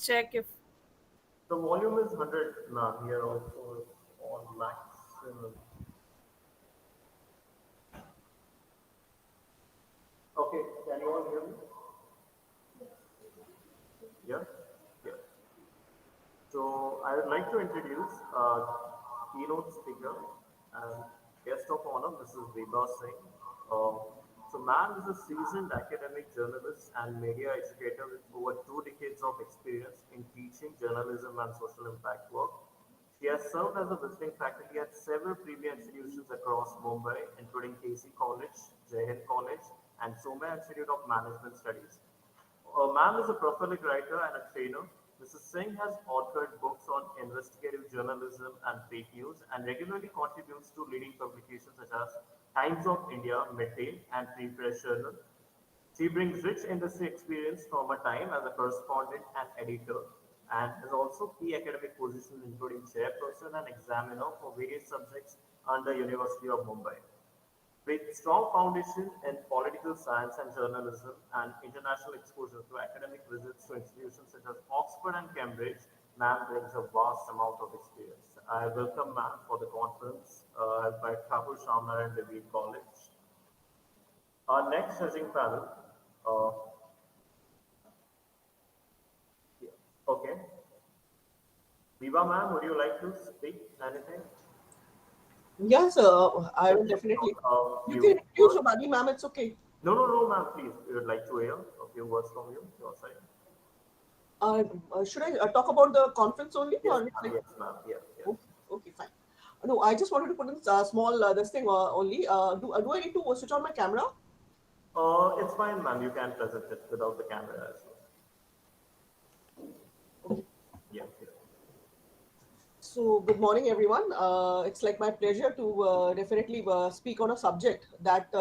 check if The volume is 100 now. Here also is on maximum. Okay, can you all hear me? Yeah? Yeah. So I would like to introduce keynote speaker and guest of honor, Mrs. Vibha Singh. So ma'am is a seasoned academic journalist and media educator with over 2 decades of experience in teaching journalism and social impact work. She has served as a visiting faculty at several premier institutions across Mumbai, including KC College, Jai Hind College, and Somaiya Institute of Management Studies. Ma'am is a prolific writer and a trainer. Mrs. Singh has authored books on investigative journalism and fake news and regularly contributes to leading publications such as Times of India, Midday, and Free Press Journal. She brings rich industry experience from her time as a correspondent and editor and has also key academic positions including chairperson and examiner for various subjects under University of Mumbai. With strong foundation in political science and journalism and international exposure to academic visits to institutions such as Oxford and Cambridge, ma'am brings a vast amount of experience. I welcome ma'am for the conference by Thakur Shamnar and David College. Our next judging panel, uh, yeah, okay. Viva ma'am, would you like to speak anything? Yes, I Yeah, will definitely. You can few introduce words. your body, ma'am. It's okay. No, no, no, ma'am, please. We would like to hear a few words from you, your side. Should I talk about the conference only, Yes, or it's ma'am, like yes, ma'am, yes, yes. okay, okay, fine. No, I just wanted to put in small this thing only. Do I need to switch on my camera? It's fine, ma'am. You can present it without the camera as well. Okay. Yeah, yeah. So, good morning, everyone. It's like my pleasure to definitely speak on a subject that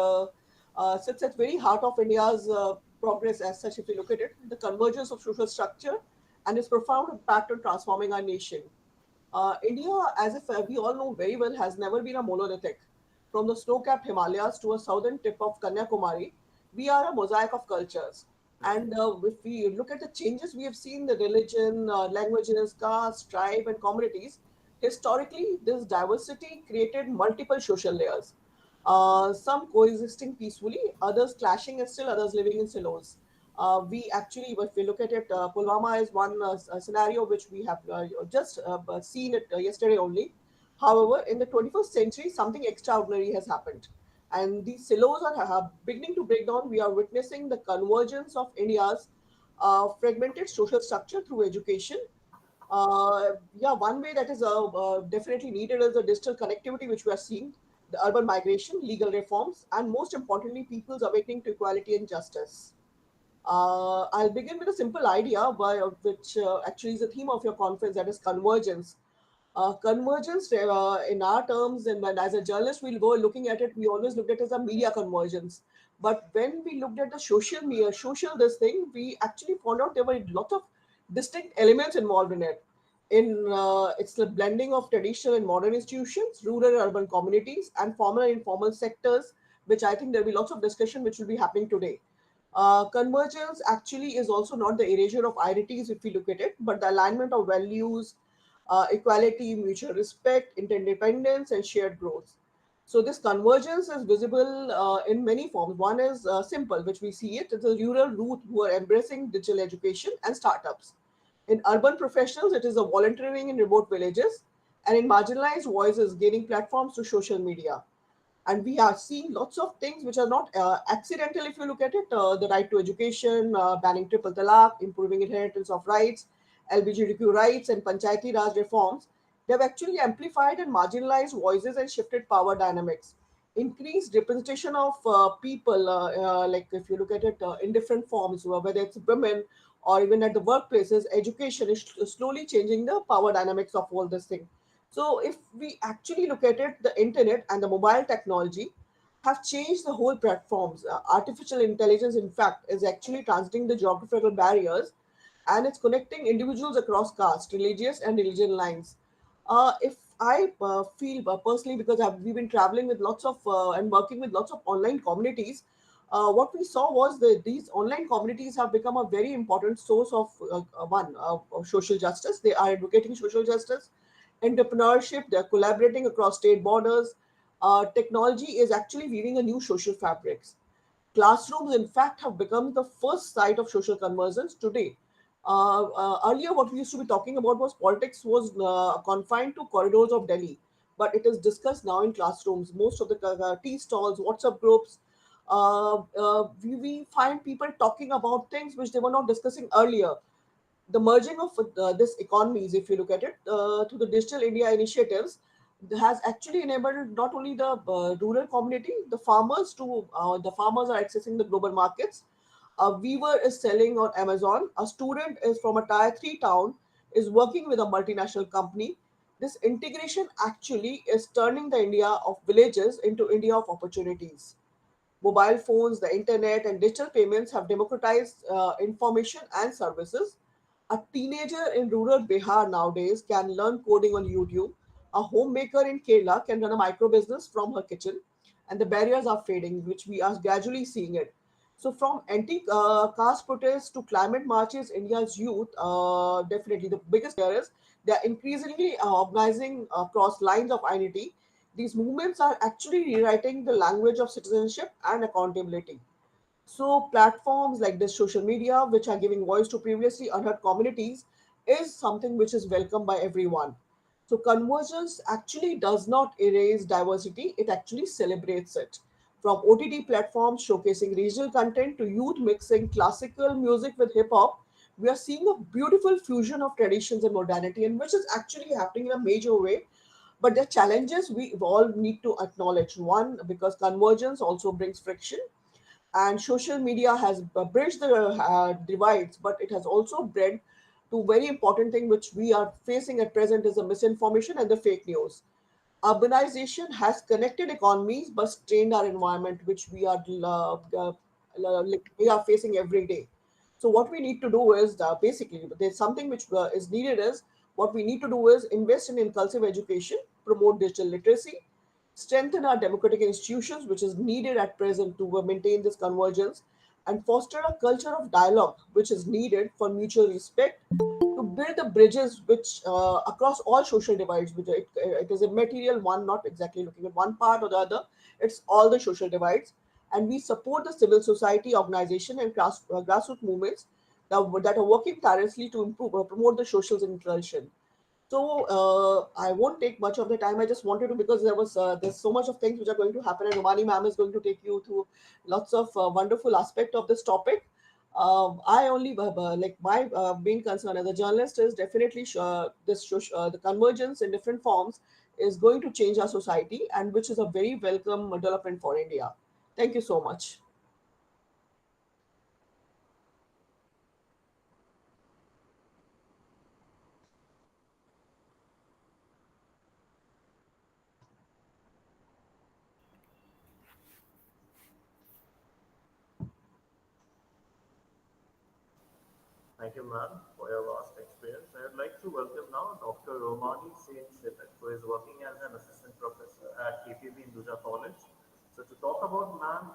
sits at very heart of India's progress as such. If you look at it, the convergence of social structure and its profound impact on transforming our nation. India, as if we all know very well, has never been a monolithic. From the snow-capped Himalayas to a southern tip of Kanyakumari, we are a mosaic of cultures. And if we look at the changes we have seen, the religion, languages, caste, tribe, and communities, historically, this diversity created multiple social layers. Some coexisting peacefully, others clashing, and still others living in silos. We actually, if we look at it, Pulwama is one scenario which we have just seen it yesterday only. However, in the 21st century, something extraordinary has happened. And these silos are beginning to break down. We are witnessing the convergence of India's fragmented social structure through education. Yeah, one way that is definitely needed is the digital connectivity, which we are seeing, the urban migration, legal reforms, and most importantly, people's awakening to equality and justice. I'll begin with a simple idea, which actually is the theme of your conference, that is convergence. Convergence, in our terms, and when as a journalist, we'll go looking at it, we always looked at it as a media convergence. But when we looked at the social media, social this thing, we actually found out there were lots of distinct elements involved in it. It's the blending of traditional and modern institutions, rural and urban communities, and formal and informal sectors, which I think there'll be lots of discussion which will be happening today. Convergence actually is also not the erasure of identities if we look at it, but the alignment of values, equality, mutual respect, interdependence, and shared growth. So this convergence is visible in many forms. One is simple, which we see it. It's a rural youth who are embracing digital education and startups. In urban professionals, it is a volunteering in remote villages, and in marginalized voices gaining platforms to social media. And we are seeing lots of things which are not accidental if you look at it. The right to education, banning triple talaq, improving inheritance of rights, LGBTQ rights, and panchayati raj reforms, they have actually amplified and marginalized voices and shifted power dynamics. Increased representation of people, like if you look at it in different forms, whether it's women or even at the workplaces, education is slowly changing the power dynamics of all this thing. So if we actually look at it, the internet and the mobile technology have changed the whole platforms. Artificial intelligence, in fact, is actually transiting the geographical barriers, and it's connecting individuals across caste, religious, and religion lines. If I feel personally, because we've been traveling with lots of and working with lots of online communities, what we saw was that these online communities have become a very important source of of social justice. They are advocating social justice, entrepreneurship. They are collaborating across state borders. Technology is actually weaving a new social fabrics. Classrooms, in fact, have become the first site of social convergence today. Earlier, what we used to be talking about was politics was confined to corridors of Delhi, but it is discussed now in classrooms. Most of the tea stalls, WhatsApp groups, we find people talking about things which they were not discussing earlier. The merging of this economies, if you look at it, through the Digital India initiatives, has actually enabled not only the rural community, the farmers are accessing the global markets. A weaver is selling on Amazon. A student is from a tier 3 town is working with a multinational company. This integration actually is turning the India of villages into India of opportunities. Mobile phones, the internet, and digital payments have democratized information and services. A teenager in rural Bihar nowadays can learn coding on YouTube. A homemaker in Kerala can run a micro business from her kitchen, and the barriers are fading, which we are gradually seeing it. So, from anti-caste protests to climate marches, India's youth, definitely the biggest here is they are increasingly organizing across lines of identity. These movements are actually rewriting the language of citizenship and accountability. So, platforms like this social media, which are giving voice to previously unheard communities, is something which is welcomed by everyone. So, convergence actually does not erase diversity, it actually celebrates it. From OTT platforms showcasing regional content to youth mixing classical music with hip hop, we are seeing a beautiful fusion of traditions and modernity, and which is actually happening in a major way. But the challenges we all need to acknowledge. One, because convergence also brings friction, and social media has bridged the divides, but it has also bred to very important thing which we are facing at present is the misinformation and the fake news. Urbanization has connected economies but strained our environment, which like we are facing every day. So what we need to do is basically there's something which is needed is what we need to do is invest in inclusive education, promote digital literacy, strengthen our democratic institutions, which is needed at present to maintain this convergence, and foster a culture of dialogue, which is needed for mutual respect to build the bridges which across all social divides. Which it is a material one, not exactly looking at one part or the other. It's all the social divides, and we support the civil society organization and grassroots movements that are working tirelessly to improve promote the social inclusion. So I won't take much of the time. I just wanted to because there's so much of things which are going to happen, and Romani ma'am is going to take you through lots of wonderful aspect of this topic. I only like my main concern as a journalist is definitely the convergence in different forms is going to change our society, and which is a very welcome development for India. Thank you so much. Thank you, ma'am, for your vast experience. I would like to welcome now Dr. Romani Sain Shivak, who is working as an assistant professor at KPB Hinduja College. So, to talk about ma'am,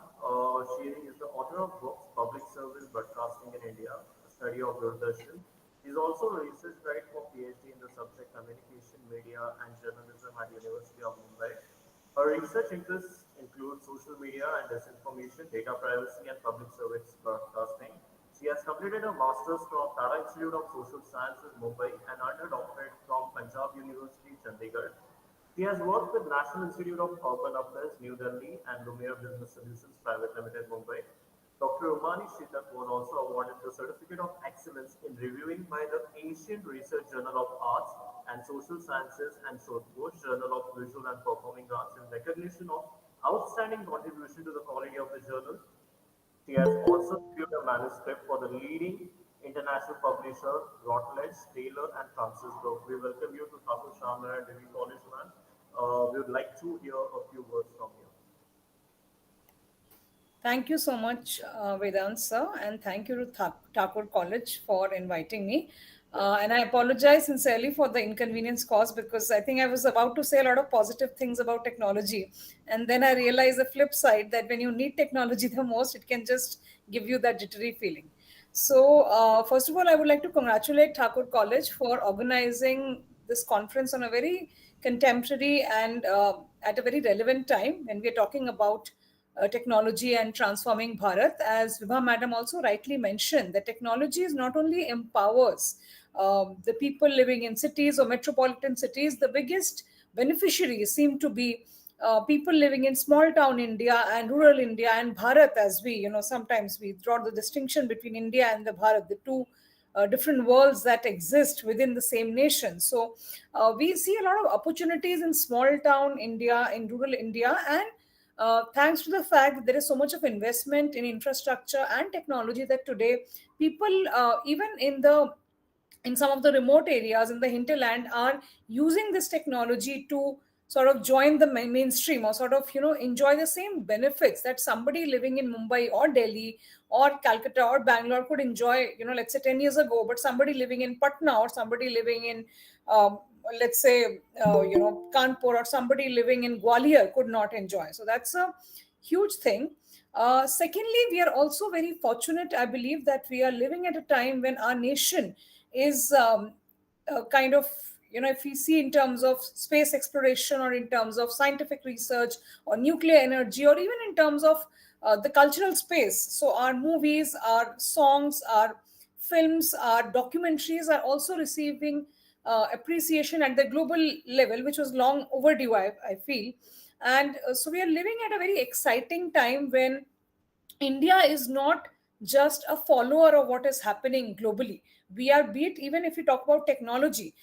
she is the author of books Public Service Broadcasting in India, a study of Doordarshan. She is also a research guide for PhD in the subject Communication, Media, and Journalism at University of Mumbai. Her research interests include social media and disinformation, data privacy, and public service broadcasting. She has completed a master's from Tata Institute of Social Sciences, Mumbai, and earned a doctorate from Punjab University, Chandigarh. She has worked with National Institute of Urban Affairs, New Delhi, and Lumiere Business Solutions Private Limited, Mumbai. Dr. Umani Shitak was also awarded the Certificate of Excellence in Reviewing by the Asian Research Journal of Arts and Social Sciences and Shodhghosh Journal of Visual and Performing Arts in recognition of outstanding contribution to the quality of the journal. She has also reviewed a manuscript for the leading international publisher Routledge, Taylor, and Francis Brooke. We welcome you to Thakur Shamra and Devi College, man. We would like to hear a few words from you. Thank you so much, Vedant sir, and thank you to Thakur College for inviting me. And I apologize sincerely for the inconvenience caused, because I think I was about to say a lot of positive things about technology. And then I realized the flip side, that when you need technology the most, it can just give you that jittery feeling. So, first of all, I would like to congratulate Thakur College for organizing this conference on a very contemporary and at a very relevant time when we are talking about technology and transforming Bharat. As Vibha Madam also rightly mentioned, that technology is not only empowers the people living in cities or metropolitan cities, the biggest beneficiaries seem to be people living in small town India and rural India and Bharat, as we, sometimes we draw the distinction between India and the Bharat, the two different worlds that exist within the same nation. So we see a lot of opportunities in small town India, in rural India, and thanks to the fact that there is so much of investment in infrastructure and technology, that today people, even in some of the remote areas in the hinterland, are using this technology to sort of join the mainstream, or sort of enjoy the same benefits that somebody living in Mumbai or Delhi or Calcutta or Bangalore could enjoy, let's say 10 years ago, but somebody living in Patna, or somebody living in um, let's say Kanpur, or somebody living in Gwalior could not enjoy. So that's a huge thing. Secondly, we are also very fortunate, I believe, that we are living at a time when our nation is kind of, if we see in terms of space exploration, or in terms of scientific research, or nuclear energy, or even in terms of the cultural space. So our movies, our songs, our films, our documentaries are also receiving appreciation at the global level, which was long overdue, I feel. And so we are living at a very exciting time when India is not just a follower of what is happening globally. We are, be it even if we talk about technology,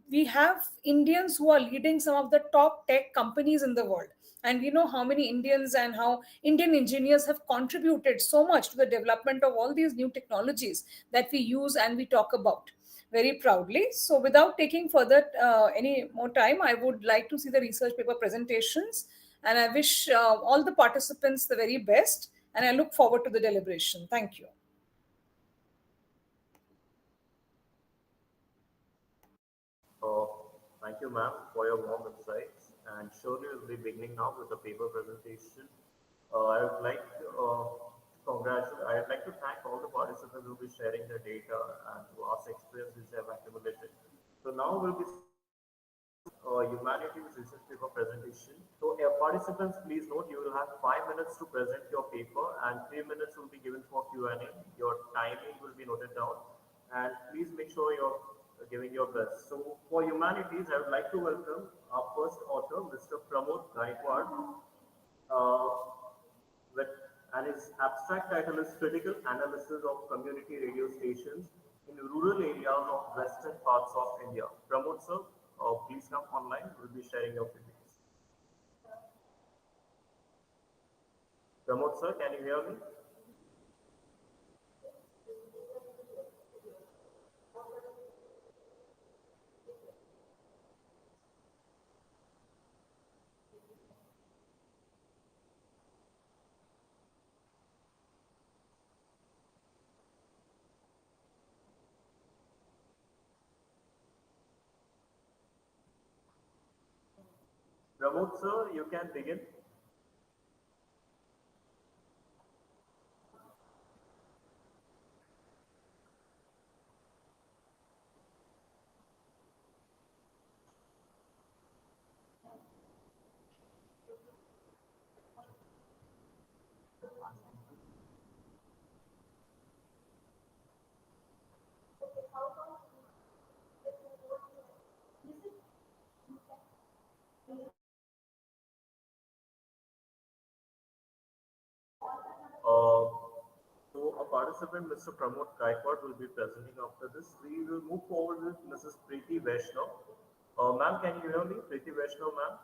we have Indians who are leading some of the top tech companies in the world. And we know how many Indians and how Indian engineers have contributed so much to the development of all these new technologies that we use and we talk about very proudly. So, without taking further any more time, I would like to see the research paper presentations, and I wish all the participants the very best. And I look forward to the deliberation. Thank you. Uh, Thank you, ma'am, for your warm insights. And surely we'll be beginning now with the paper presentation. I would like to congratulate. I would like to thank all the participants who will be sharing their data and to ask experience which they have accumulated. So now we'll be humanities research paper presentation. So participants, please note you will have 5 minutes to present your paper and 3 minutes will be given for Q&A. Your timing will be noted down and please make sure you're giving your best. So for humanities, I would like to welcome our first author, Mr. Pramod Gaikwad, uh, with, and his abstract title is Critical Analysis of Community Radio Stations in Rural Areas of Western Parts of India. Pramod sir, please come online. We'll be sharing your feelings. Pramod sir, can you hear me? Pramod sir, you can begin. Uh, so a participant, Mr. Pramod Gaikwad, will be presenting after this. We will move forward with Mrs. Preeti Vaishnav. Ma'am, can you hear me? Preeti Vaishnav, ma'am?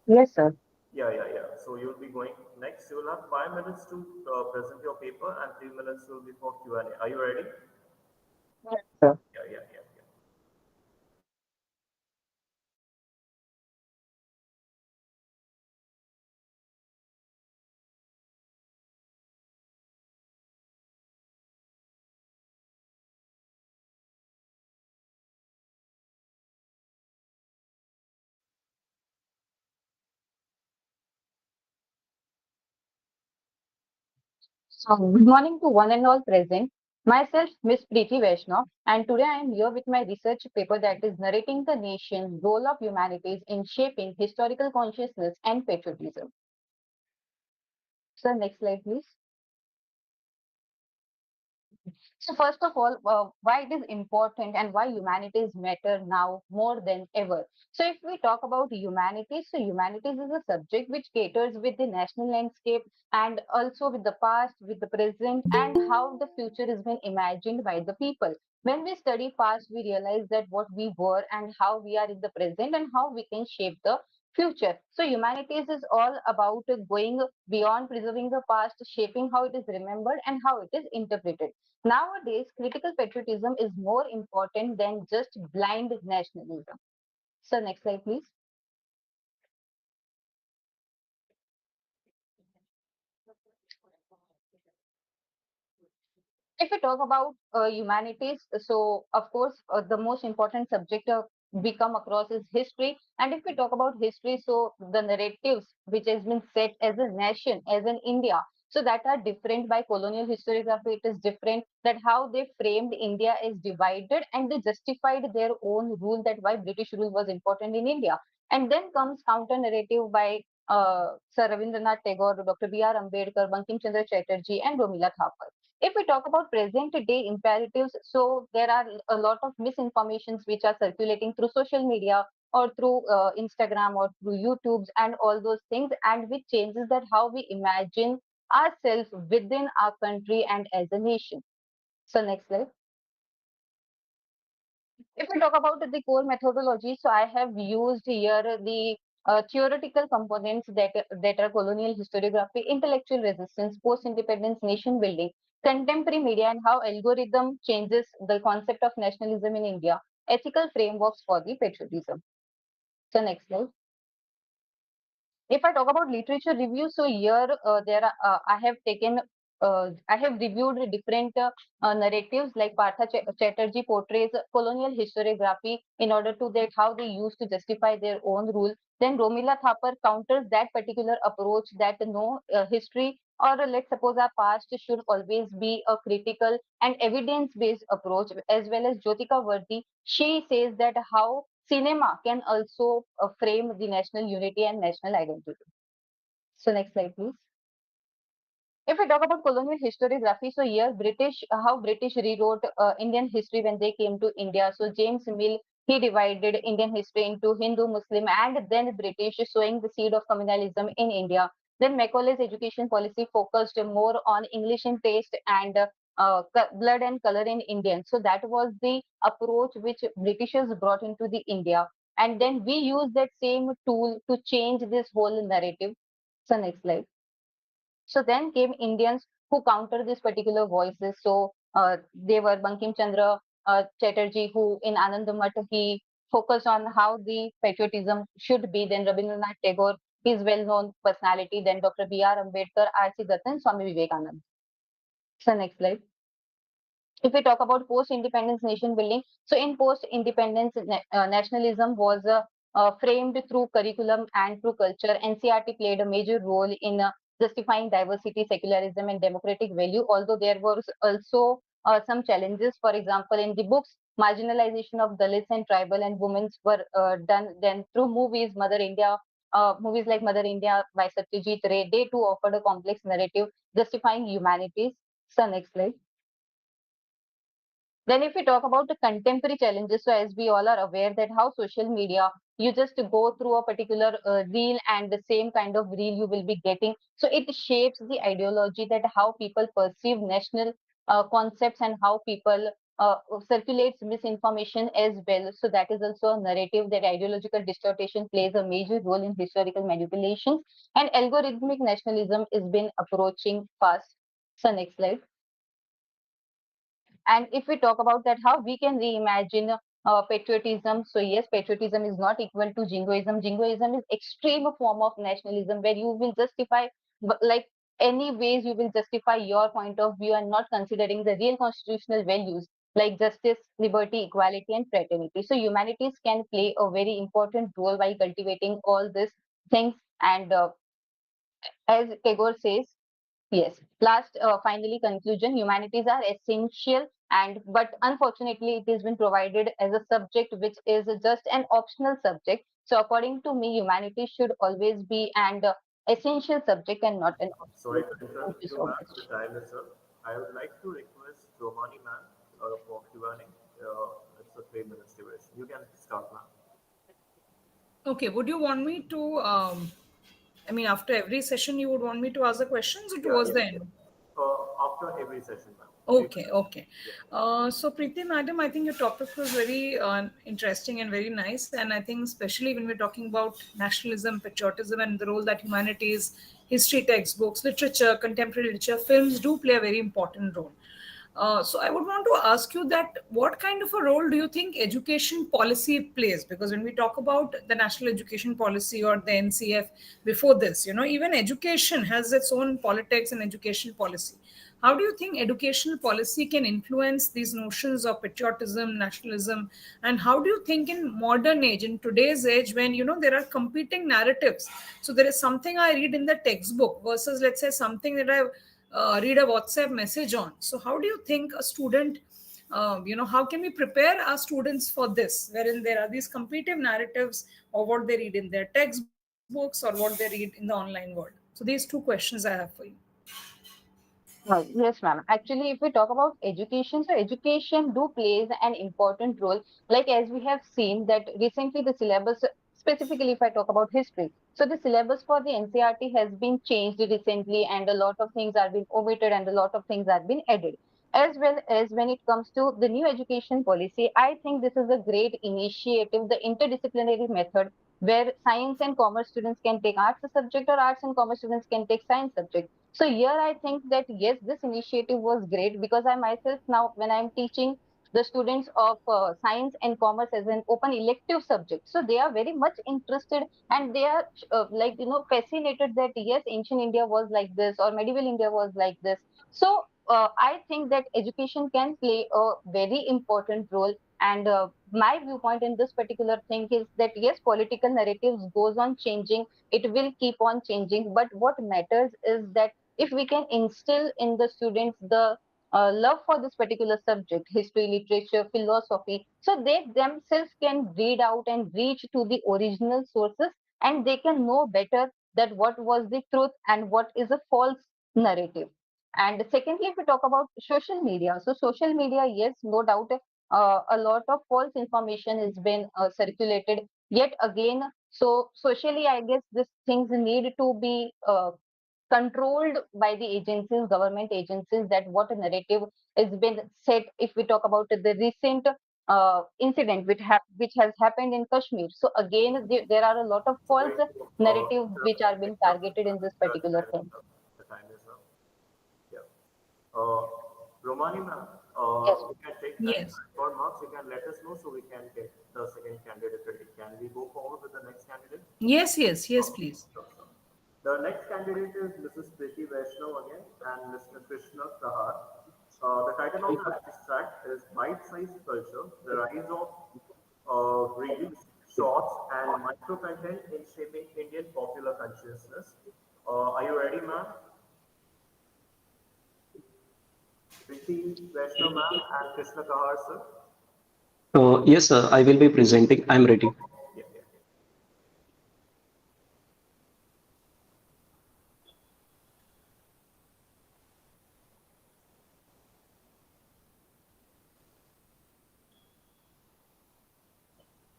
Yes, sir. Yeah. So you'll be going next. You will have 5 minutes to present your paper, and 3 minutes will be for Q&A. Are you ready? Yes, sir. Yeah. So, good morning to one and all present. Myself, Miss Preeti Vaishnav, and today I am here with my research paper that is narrating the nation's role of humanities in shaping historical consciousness and patriotism. So, next slide, please. So first of all, why it is important and why humanities matter now more than ever. So if we talk about humanities, so humanities is a subject which caters with the national landscape and also with the past, with the present, and how the future is being imagined by the people. When we study past, we realize that what we were and how we are in the present and how we can shape the future. So humanities is all about going beyond preserving the past, shaping how it is remembered and how it is interpreted. Nowadays, critical patriotism is more important than just blind nationalism. So, next slide, please. If we talk about humanities, so of course, the most important subject we come across is history. And if we talk about history, so the narratives which has been set as a nation, as an India, so that are different by colonial historiography. It is different that how they framed India as divided and they justified their own rule that why British rule was important in India. And then comes counter narrative by Sir Ravindranath Tagore, Dr. B.R. Ambedkar, Bankim Chandra Chatterjee, and Romila Thapar. If we talk about present day imperatives, so there are a lot of misinformations which are circulating through social media or through Instagram or through YouTubes and all those things, and which changes that how we imagine ourselves within our country and as a nation. So next slide. If we talk about the core methodology, so I have used here the theoretical components that are colonial historiography, intellectual resistance, post-independence nation building, contemporary media, and how algorithm changes the concept of nationalism in India, ethical frameworks for the patriotism. So next slide. If I talk about literature review, so here there are I have reviewed different narratives like Chatterjee portrays colonial historiography in order to that how they used to justify their own rule. Then Romila Thapar counters that particular approach that no history or let's suppose our past should always be a critical and evidence-based approach, as well as Jyotika Vardi. She says that how cinema can also frame the national unity and national identity. So next slide, please. If we talk about colonial historiography, so here how British rewrote Indian history when they came to India. So James Mill, he divided Indian history into Hindu, Muslim, and then British, sowing the seed of communalism in India. Then Macaulay's education policy focused more on English and taste and blood and color in Indian. So that was the approach which Britishers brought into the India. And then we use that same tool to change this whole narrative. So next slide. So then came Indians who countered these particular voices. So they were Bankim Chandra Chatterjee, who in Anandamath he focused on how the patriotism should be. Then Rabindranath Tagore, his well-known personality. Then Dr. B.R. Ambedkar, R.C. Dattan, Swami Vivekananda. So next slide. If we talk about post-independence nation building, so in post-independence nationalism was framed through curriculum and through culture. NCRT played a major role in justifying diversity, secularism, and democratic value. Although there was also some challenges, for example, in the books, marginalization of Dalits and tribal and women were done. Then through movies, Mother India. Movies like Mother India by Satyajit Ray, they too offered a complex narrative justifying humanities. So next slide. Then if we talk about the contemporary challenges, so as we all are aware that how social media, you just go through a particular reel and the same kind of reel you will be getting. So it shapes the ideology that how people perceive national concepts and how people circulates misinformation as well. So that is also a narrative that ideological distortion plays a major role in historical manipulations, and algorithmic nationalism is been approaching fast. So next slide. And if we talk about that, how we can reimagine patriotism. So yes, patriotism is not equal to jingoism. Jingoism is extreme form of nationalism where you will justify, like any ways you will justify your point of view and not considering the real constitutional values like justice, liberty, equality, and fraternity. So humanities can play a very important role by cultivating all these things. And as Tagore says, Yes. Last, finally, conclusion. Humanities are essential, and but unfortunately, it has been provided as a subject which is just an optional subject. So, according to me, humanities should always be an essential subject and not an Sorry optional to subject. Thank interrupt you you, so ma'am. much. The time is up. I would like to request Romani ma'am for Q&A. It's a 3 minutes duration. You can start, ma'am. Okay, would you want me to, I mean, after every session, you would want me to ask the questions or Yeah, towards yeah. the end? After every session, ma'am. We Okay, will. okay. Yeah. So, Preeti, madam, I think your topic was very interesting and very nice. And I think, especially when we're talking about nationalism, patriotism, and the role that humanities, history textbooks, literature, contemporary literature, films do play a very important role. So I would want to ask you that what kind of a role do you think education policy plays? Because when we talk about the national education policy or the NCF before this, even education has its own politics and education policy. How do you think educational policy can influence these notions of patriotism, nationalism, and how do you think in modern age, in today's age, when there are competing narratives? So there is something I read in the textbook versus, let's say, something that I read a WhatsApp message on. So how do you think a student, how can we prepare our students for this, wherein there are these competitive narratives of what they read in their textbooks or what they read in the online world? So these two questions I have for you. Yes, ma'am. Actually, if we talk about education, so education do plays an important role. Like as we have seen that recently the syllabus, specifically if I talk about history, so the syllabus for the NCRT has been changed recently, and a lot of things are being omitted, and a lot of things are being added. As well as when it comes to the new education policy, I think this is a great initiative, the interdisciplinary method, where science and commerce students can take arts subject or arts and commerce students can take science subject. So here I think that yes, this initiative was great because I myself now when I'm teaching the students of science and commerce as an open elective subject, so they are very much interested and they are fascinated that yes, ancient India was like this or medieval India was like this. So I think that education can play a very important role. And my viewpoint in this particular thing is that yes, political narratives goes on changing, it will keep on changing, but what matters is that if we can instill in the students the love for this particular subject, history, literature, philosophy, so they themselves can read out and reach to the original sources and they can know better that what was the truth and what is a false narrative. And secondly, if we talk about social media, so social media, yes, no doubt, a lot of false information has been circulated. Yet again, so socially, I guess these things need to be controlled by the agencies, government agencies, that what narrative has been set. If we talk about the recent incident which has happened in Kashmir, so again there are a lot of false Sorry to narratives which are being interrupt you, targeted ma'am. in this The particular time thing. is up. The time is up. Yeah. Romani ma'am, Yes. we can take time. Yes. For marks, you can let us know so we can get the second candidate ready. Can we go forward with the next candidate? Yes, yes, yes, Okay, please. sure, sure. The next candidate is Mrs. Priti Vaishnav again and Mr. Krishna Kahar. The title of the abstract is Bite-Sized Culture, the Rise of Reels, Shorts, and Micro-Content in Shaping Indian Popular Consciousness. Are you ready, ma'am? Priti Vaishnav, ma'am, and Krishna Kahar, sir? Yes, sir, I will be presenting. I'm ready. Yeah, yeah.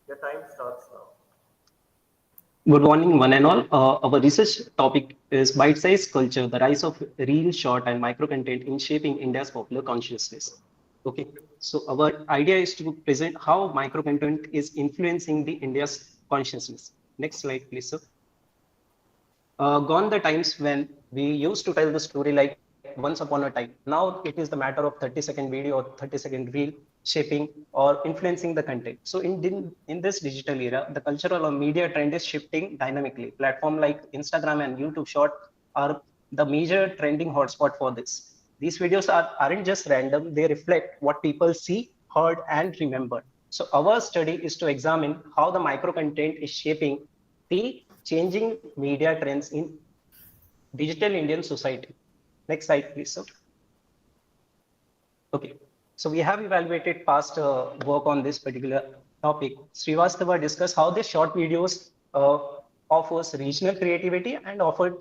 Your time starts now. Good morning, one and all. Our research topic is bite-sized culture, the rise of real, short, and micro content in shaping India's popular consciousness. Okay, so our idea is to present how micro content is influencing the India's consciousness. Next slide, please, sir. Gone the times when we used to tell the story like once upon a time. Now it is the matter of 30-second video or 30-second reel shaping or influencing the content. So in this digital era, the cultural or media trend is shifting dynamically. Platform like Instagram and YouTube Short are the major trending hotspot for this. These videos aren't just random, they reflect what people see, heard, and remember. So our study is to examine how the micro content is shaping the changing media trends in digital Indian society. Next slide, please, sir. Okay, so we have evaluated past work on this particular topic. Srivastava discussed how the short videos offers regional creativity and often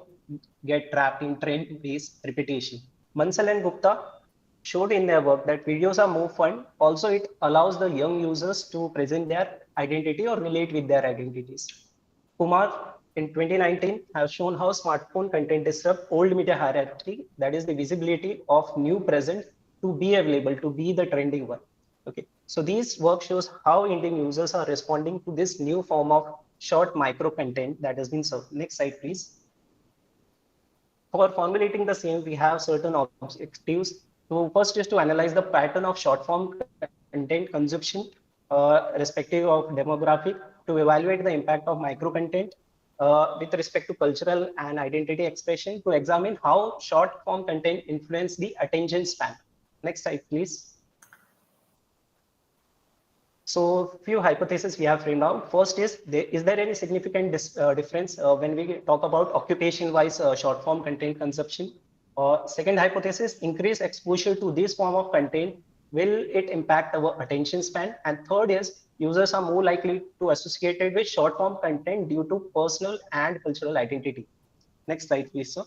get trapped in trend-based repetition. Mansal and Gupta showed in their work that videos are more fun. Also, it allows the young users to present their identity or relate with their identities. Kumar in 2019 has shown how smartphone content disrupt old media hierarchy, that is the visibility of new present to be available, to be the trending one. Okay, so these work shows how Indian users are responding to this new form of short micro content that has been served. Next slide, please. For formulating the same, we have certain objectives. So first is to analyze the pattern of short form content consumption, respective of demographic, to evaluate the impact of micro content with respect to cultural and identity expression, to examine how short form content influence the attention span. Next slide, please. So few hypotheses we have framed out. First is there any significant difference when we talk about occupation-wise short form content consumption? Second hypothesis, increased exposure to this form of content, will it impact our attention span? And third is, users are more likely to associate it with short form content due to personal and cultural identity. Next slide, please, sir.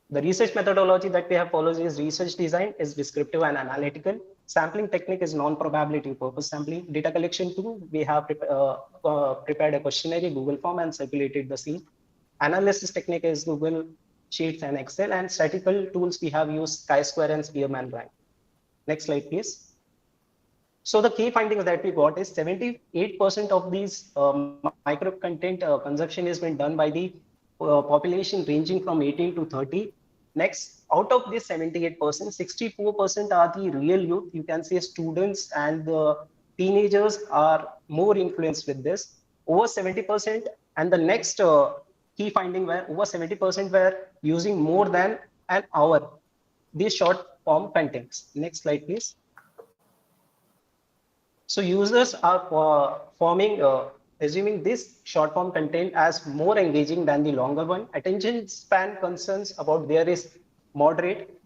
The research methodology that we have followed is research design is descriptive and analytical. Sampling technique is non-probability purpose sampling. Data collection tool, we have prepared a questionnaire, Google form, and circulated the same. Analysis technique is Google Sheets and Excel, and statistical tools we have used chi-square and Spearman rank. Next slide, please. So the key findings that we got is 78% of these micro content consumption has been done by the population ranging from 18 to 30. Next, out of this 78%, 64% are the real youth. You can say students and the teenagers are more influenced with this. Over 70%, and the next key finding where over 70% were using more than an hour these short form contents. Next slide, please. So users are assuming this short form content as more engaging than the longer one. Attention span concerns about there is moderate.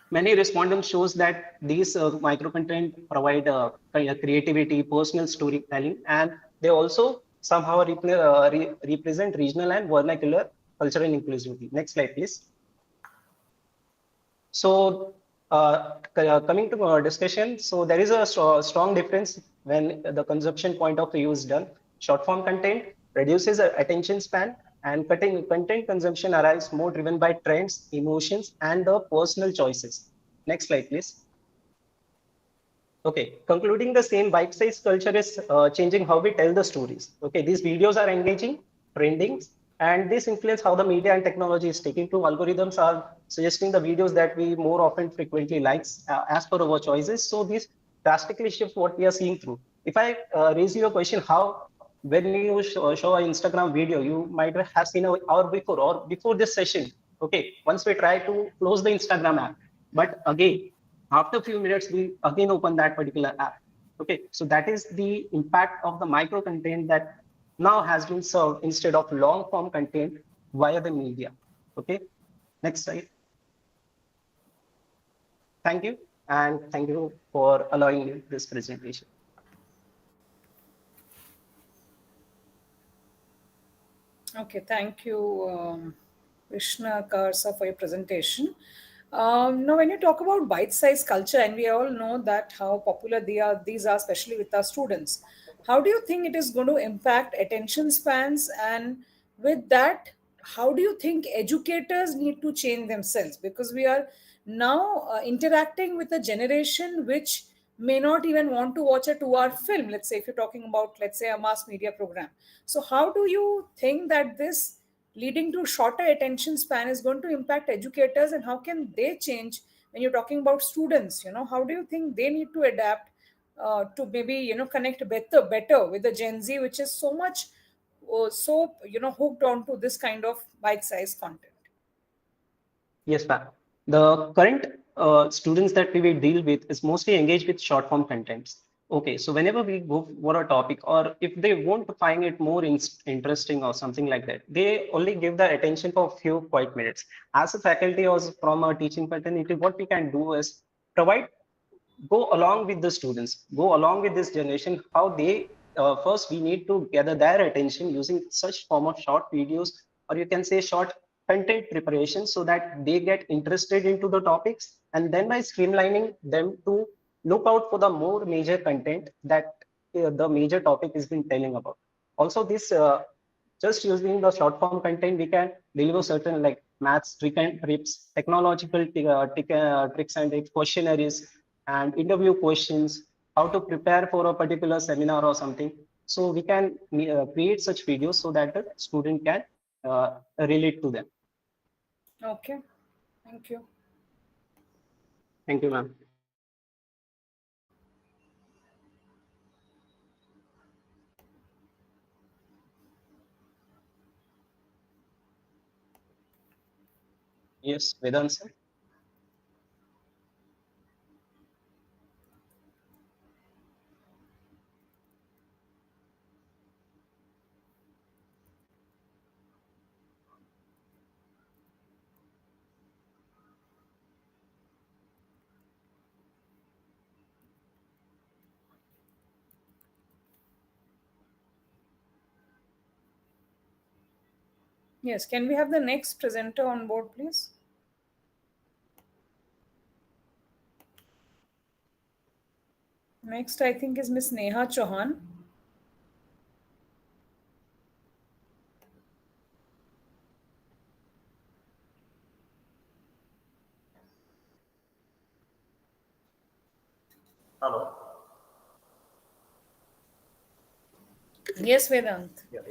Many respondents shows that these micro content provide creativity, personal storytelling, and they also somehow represent regional and vernacular cultural inclusivity. Next slide, please. So coming to our discussion, so there is a strong difference when the consumption point of view is done. Short form content reduces attention span, and content consumption arrives more driven by trends, emotions, and the personal choices. Next slide, please. Okay, concluding the same, bite-sized culture is changing how we tell the stories. Okay, these videos are engaging, trending, and this influence how the media and technology is taking to. Algorithms are suggesting the videos that we more often frequently likes as per our choices. So this drastically shifts what we are seeing through. If I raise you a question, how when you show an Instagram video, you might have seen an hour before or before this session. Okay, once we try to close the Instagram app, but again, after a few minutes, we again open that particular app. Okay, so that is the impact of the micro content that now has been served instead of long form content via the media. Okay, next slide. Thank you, and thank you for allowing me this presentation. Okay, thank you, Krishna Karsa, for your presentation. Now, when you talk about bite-sized culture, and we all know that how popular these are, especially with our students, how do you think it is going to impact attention spans? And with that, how do you think educators need to change themselves? Because we are now interacting with a generation which may not even want to watch a 2-hour film. Let's say if you're talking about, let's say, a mass media program. So how do you think that this leading to shorter attention span is going to impact educators, and how can they change when you're talking about students? How do you think they need to adapt to maybe connect better with the Gen Z, which is so much so hooked on to this kind of bite-sized content? Yes, ma'am. The current students that we will deal with is mostly engaged with short form contents. Okay, so whenever we go for a topic, or if they want to find it more interesting or something like that, they only give the attention for a few quiet minutes. As a faculty or from a teaching fraternity, what we can do is provide, go along with the students, go along with this generation, how they first we need to gather their attention using such form of short videos, or you can say short content preparation, so that they get interested into the topics, and then by streamlining them to look out for the more major content that the major topic has been telling about. Also this just using the short form content, we can deliver certain like maths trick and tips, technological tricks and tips, questionnaires, and interview questions, how to prepare for a particular seminar or something. So we can create such videos so that the student can relate to them. Okay, thank you. Thank you, ma'am. Yes, Vedant sir. Yes, can we have the next presenter on board, please? Next, I think, is Miss Neha Chauhan. Hello. Yes, Vedant. Yeah.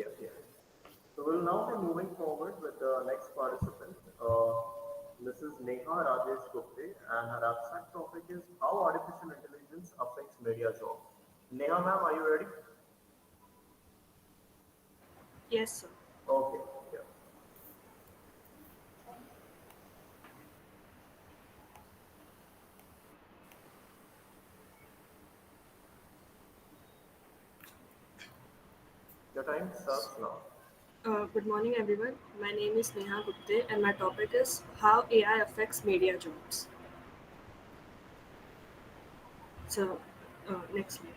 So we'll now be moving forward with the next participant, Mrs. Neha Rajesh Gupte, and her abstract topic is how artificial intelligence affects media jobs. Neha ma'am, are you ready? Yes, sir. Okay, yeah. Your time starts now. Good morning, everyone. My name is Neha Gupte, and my topic is how AI affects media jobs. So, next slide.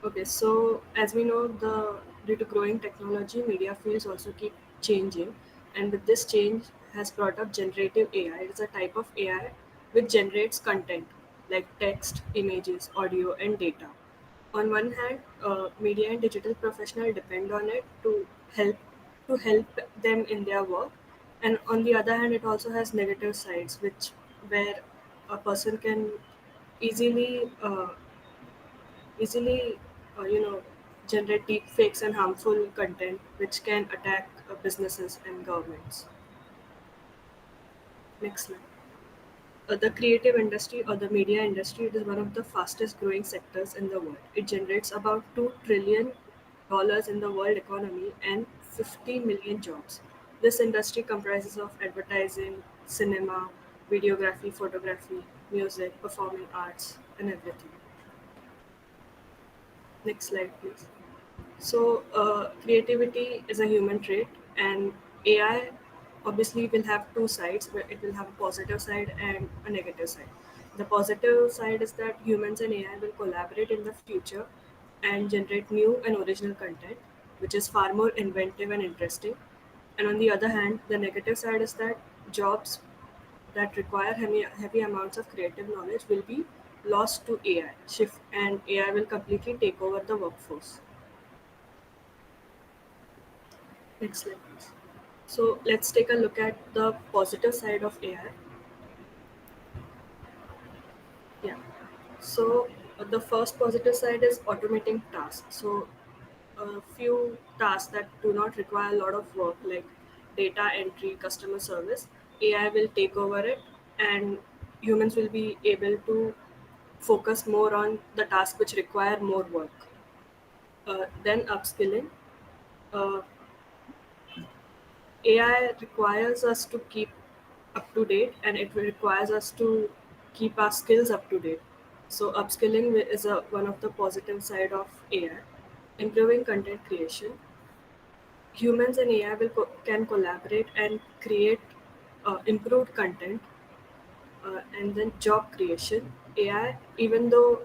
Okay, so as we know, the due to growing technology, media fields also keep changing, and with this change has brought up generative AI. It is a type of AI which generates content like text, images, audio, and data. On one hand, media and digital professionals depend on it help help them in their work, and on the other hand, it also has negative sides, which where a person can easily easily generate deep fakes and harmful content which can attack businesses and governments. Next slide. The creative industry or the media industry, it is one of the fastest growing sectors in the world. It generates about $2 trillion in the world economy and 50 million jobs. This industry comprises of advertising, cinema, videography, photography, music, performing arts, and everything. Next slide, please. So, creativity is a human trait, and AI obviously will have two sides, where it will have a positive side and a negative side. The positive side is that humans and AI will collaborate in the future and generate new and original content, which is far more inventive and interesting. And on the other hand, the negative side is that jobs that require heavy amounts of creative knowledge will be lost to AI shift, and AI will completely take over the workforce. Next slide, please. So let's take a look at the positive side of AI. Yeah. So the first positive side is automating tasks. So a few tasks that do not require a lot of work, like data entry, customer service, AI will take over it, and humans will be able to focus more on the tasks which require more work. Then upskilling. Uh, AI requires us to keep up to date, and it requires us to keep our skills up to date. So upskilling is one of the positive side of AI. Improving content creation. Humans and AI can collaborate and create improved content. And then job creation. AI, the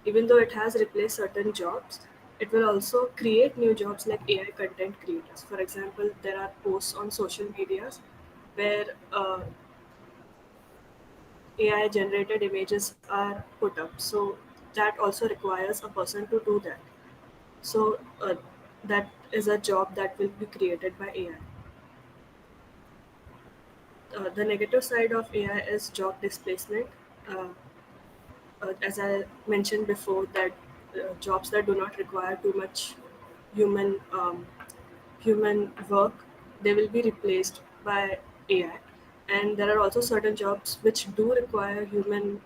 even though it has replaced certain jobs, it will also create new jobs like AI content creators. For example, there are posts on social medias where AI generated images are put up. So that also requires a person to do that. So that is a job that will be created by AI. The negative side of AI is job displacement. Uh, as I mentioned before, that jobs that do not require too much human human work, they will be replaced by AI. And there are also certain jobs which do require human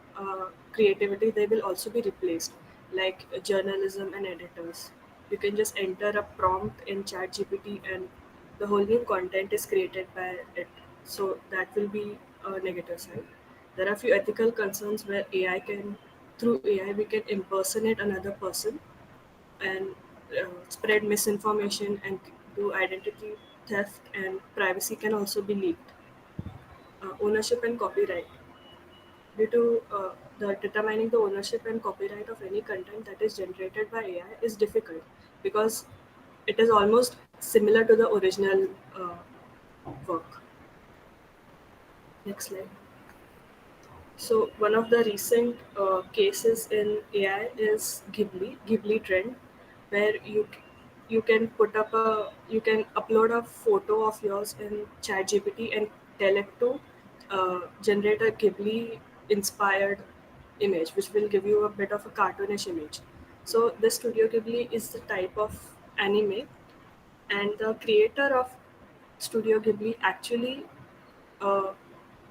creativity. They will also be replaced, like journalism and editors. You can just enter a prompt in ChatGPT, and the whole new content is created by it. So that will be a negative side. There are few ethical concerns where through AI, we can impersonate another person and spread misinformation and do identity theft, and privacy can also be leaked. Ownership and copyright. Due to the determining the ownership and copyright of any content that is generated by AI is difficult because it is almost similar to the original work. Next slide. So one of the recent cases in AI is Ghibli trend, where you can upload a photo of yours in ChatGPT and tell it to generate a Ghibli inspired image, which will give you a bit of a cartoonish image. So the Studio Ghibli is the type of anime, and the creator of Studio Ghibli uh,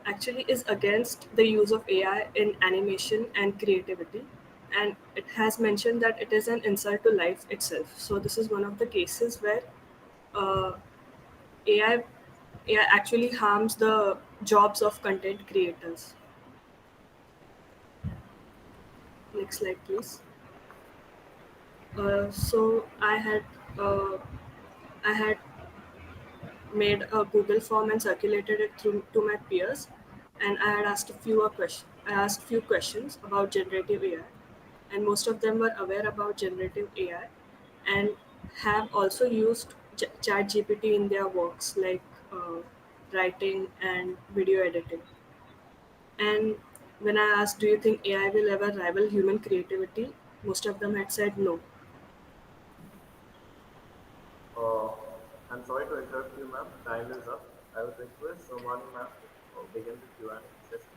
actually is against the use of AI in animation and creativity. And it has mentioned that it is an insult to life itself. So this is one of the cases where uh, AI, AI actually harms the jobs of content creators. Next slide, please. So uh, I had made a Google form and circulated it through to my peers, and I had asked a few questions. I asked few questions about generative AI, and most of them were aware about generative AI, and have also used Chat GPT in their works like uh, writing and video editing. And when I asked, "Do you think AI will ever rival human creativity?" most of them had said no. Uh, I'm sorry to interrupt you, ma'am. Time is up. I would request Somani, ma'am, to begin the Q&A session.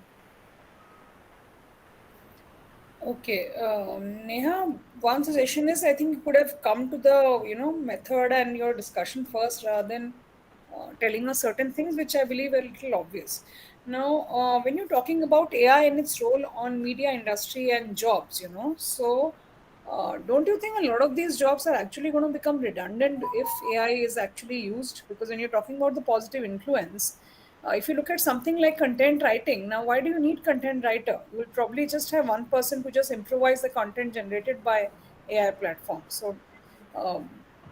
Okay, Neha, one suggestion is I think you could have come to the method and your discussion first rather than telling us certain things which I believe are a little obvious. Now, when you're talking about AI and its role on media industry and jobs, so don't you think a lot of these jobs are actually going to become redundant if AI is actually used? Because when you're talking about the positive influence, if you look at something like content writing, now why do you need content writer? You will probably just have one person to just improvise the content generated by AI platforms. So,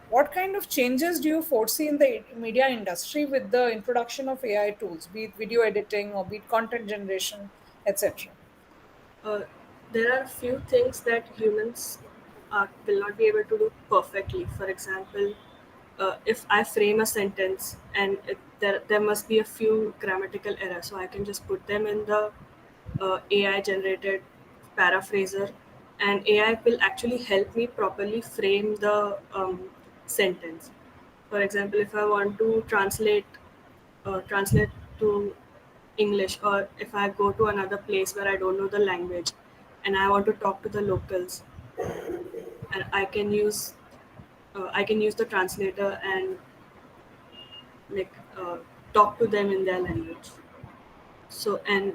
what kind of changes do you foresee in the media industry with the introduction of AI tools, be it video editing or be it content generation, etc.? uh, there are few things that humans will not be able to do perfectly. For example, if I frame a sentence and there must be a few grammatical errors, so I can just put them in the AI generated paraphraser, and AI will actually help me properly frame the sentence. For example, if I want to translate to English, or if I go to another place where I don't know the language and I want to talk to the locals, and I can use the translator and like talk to them in their language. So and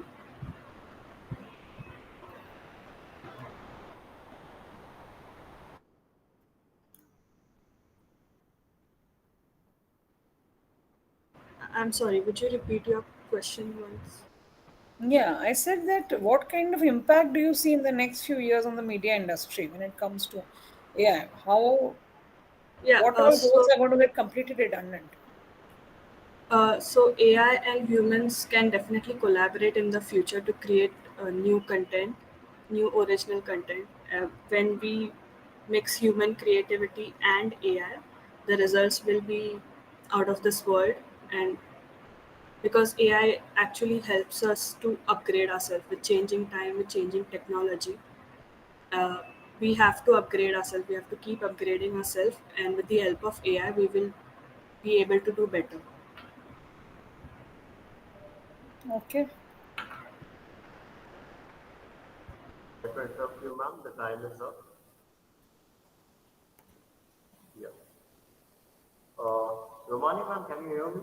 I'm sorry, would you repeat your question once? Yeah, I said that what kind of impact do you see in the next few years on the media industry when it comes to AI? How, Yeah. what all roles are going to get completely redundant? So AI and humans can definitely collaborate in the future to create new content, new original content. When we mix human creativity and AI, the results will be out of this world. And because AI actually helps us to upgrade ourselves with changing time, with changing technology, uh, we have to upgrade ourselves. We have to keep upgrading ourselves, and with the help of AI, we will be able to do better. Okay. If I interrupt you, ma'am, the time is up. Yeah. Romani, ma'am, can you hear me?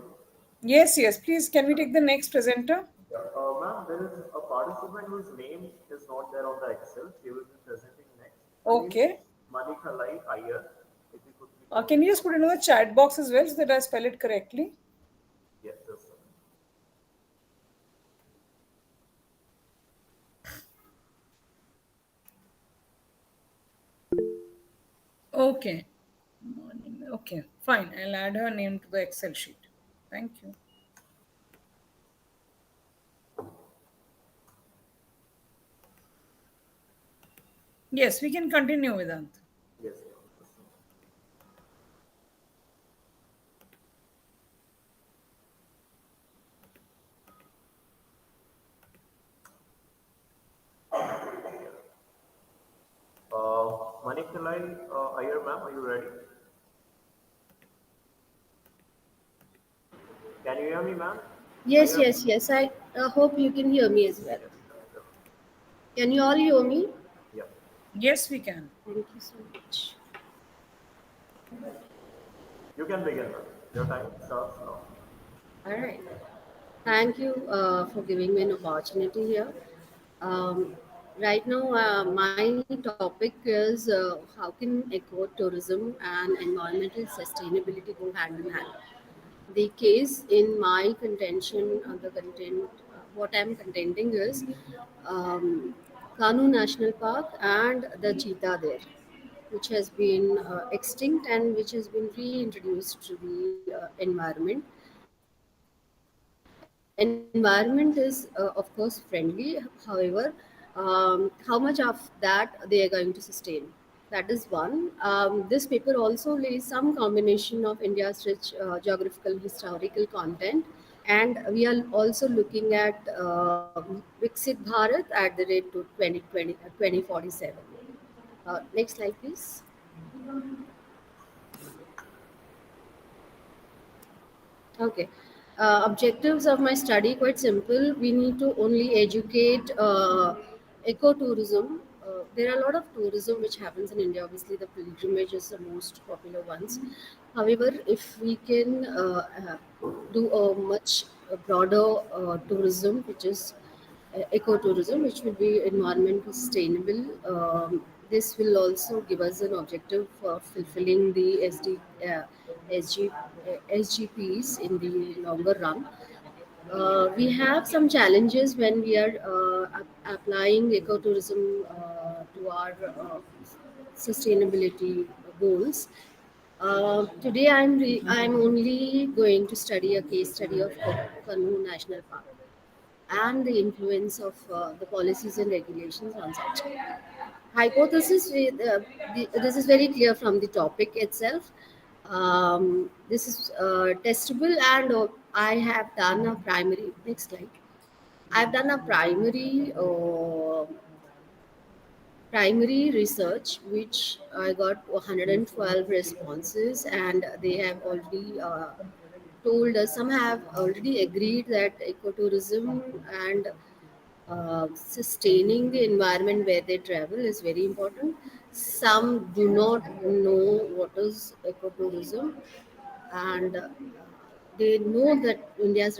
Yes, yes. Please, can we take the next presenter? Ma'am, there is a participant whose name is not there on the Excel. She will be presenting next. Her name is Okay. Manikalai Iyer. If you could please Can you unmute just your put it mic. in the chat box as well so that I spell it correctly? Yes, just a minute. Okay. Okay, fine. I'll add her name to the Excel sheet. Thank you. Yes, we can continue, Vedant. Yes, ma'am. Just a minute. Manikalai Iyer, ma'am, are you ready? Can you hear me, ma'am? Yes, Iyer? yes, yes. I hope you can hear me as well. Sure. Can you all hear me? Yeah. Yes, we can. Thank you so much. You can begin, ma'am. Your time starts now. All right. Thank you for giving me an opportunity here. Um, right now, my topic is how can ecotourism and environmental sustainability go hand in hand. The case in my contention, the content, what I'm contending is Kanu National Park and the cheetah there, which has been extinct and which has been reintroduced to the environment. Environment is, of course, friendly. However, how much of that they are going to sustain? That is one. This paper also lays some combination of India's rich geographical historical content, and we are also looking at Viksit Bharat at the rate to 2020, 2047. Next slide, please. Okay. Objectives of my study quite simple. We need to only educate ecotourism. There are a lot of tourism which happens in India. Obviously, the pilgrimage is the most popular ones. However, if we can do a much broader tourism, which is ecotourism, which will be environment sustainable. This will also give us an objective for fulfilling the SG, SGPs in the longer run. We have some challenges when we are applying ecotourism to our sustainability goals. Today, I'm only going to study a case study of Kanu National Park and the influence of the policies and regulations on such. Hypothesis, this is very clear from the topic itself. This is testable, and I have done a primary. Next slide. I've done a primary research which I got 112 responses, and they have already told us, some have already agreed that ecotourism and sustaining the environment where they travel is very important. Some do not know what is ecotourism, and they know that India has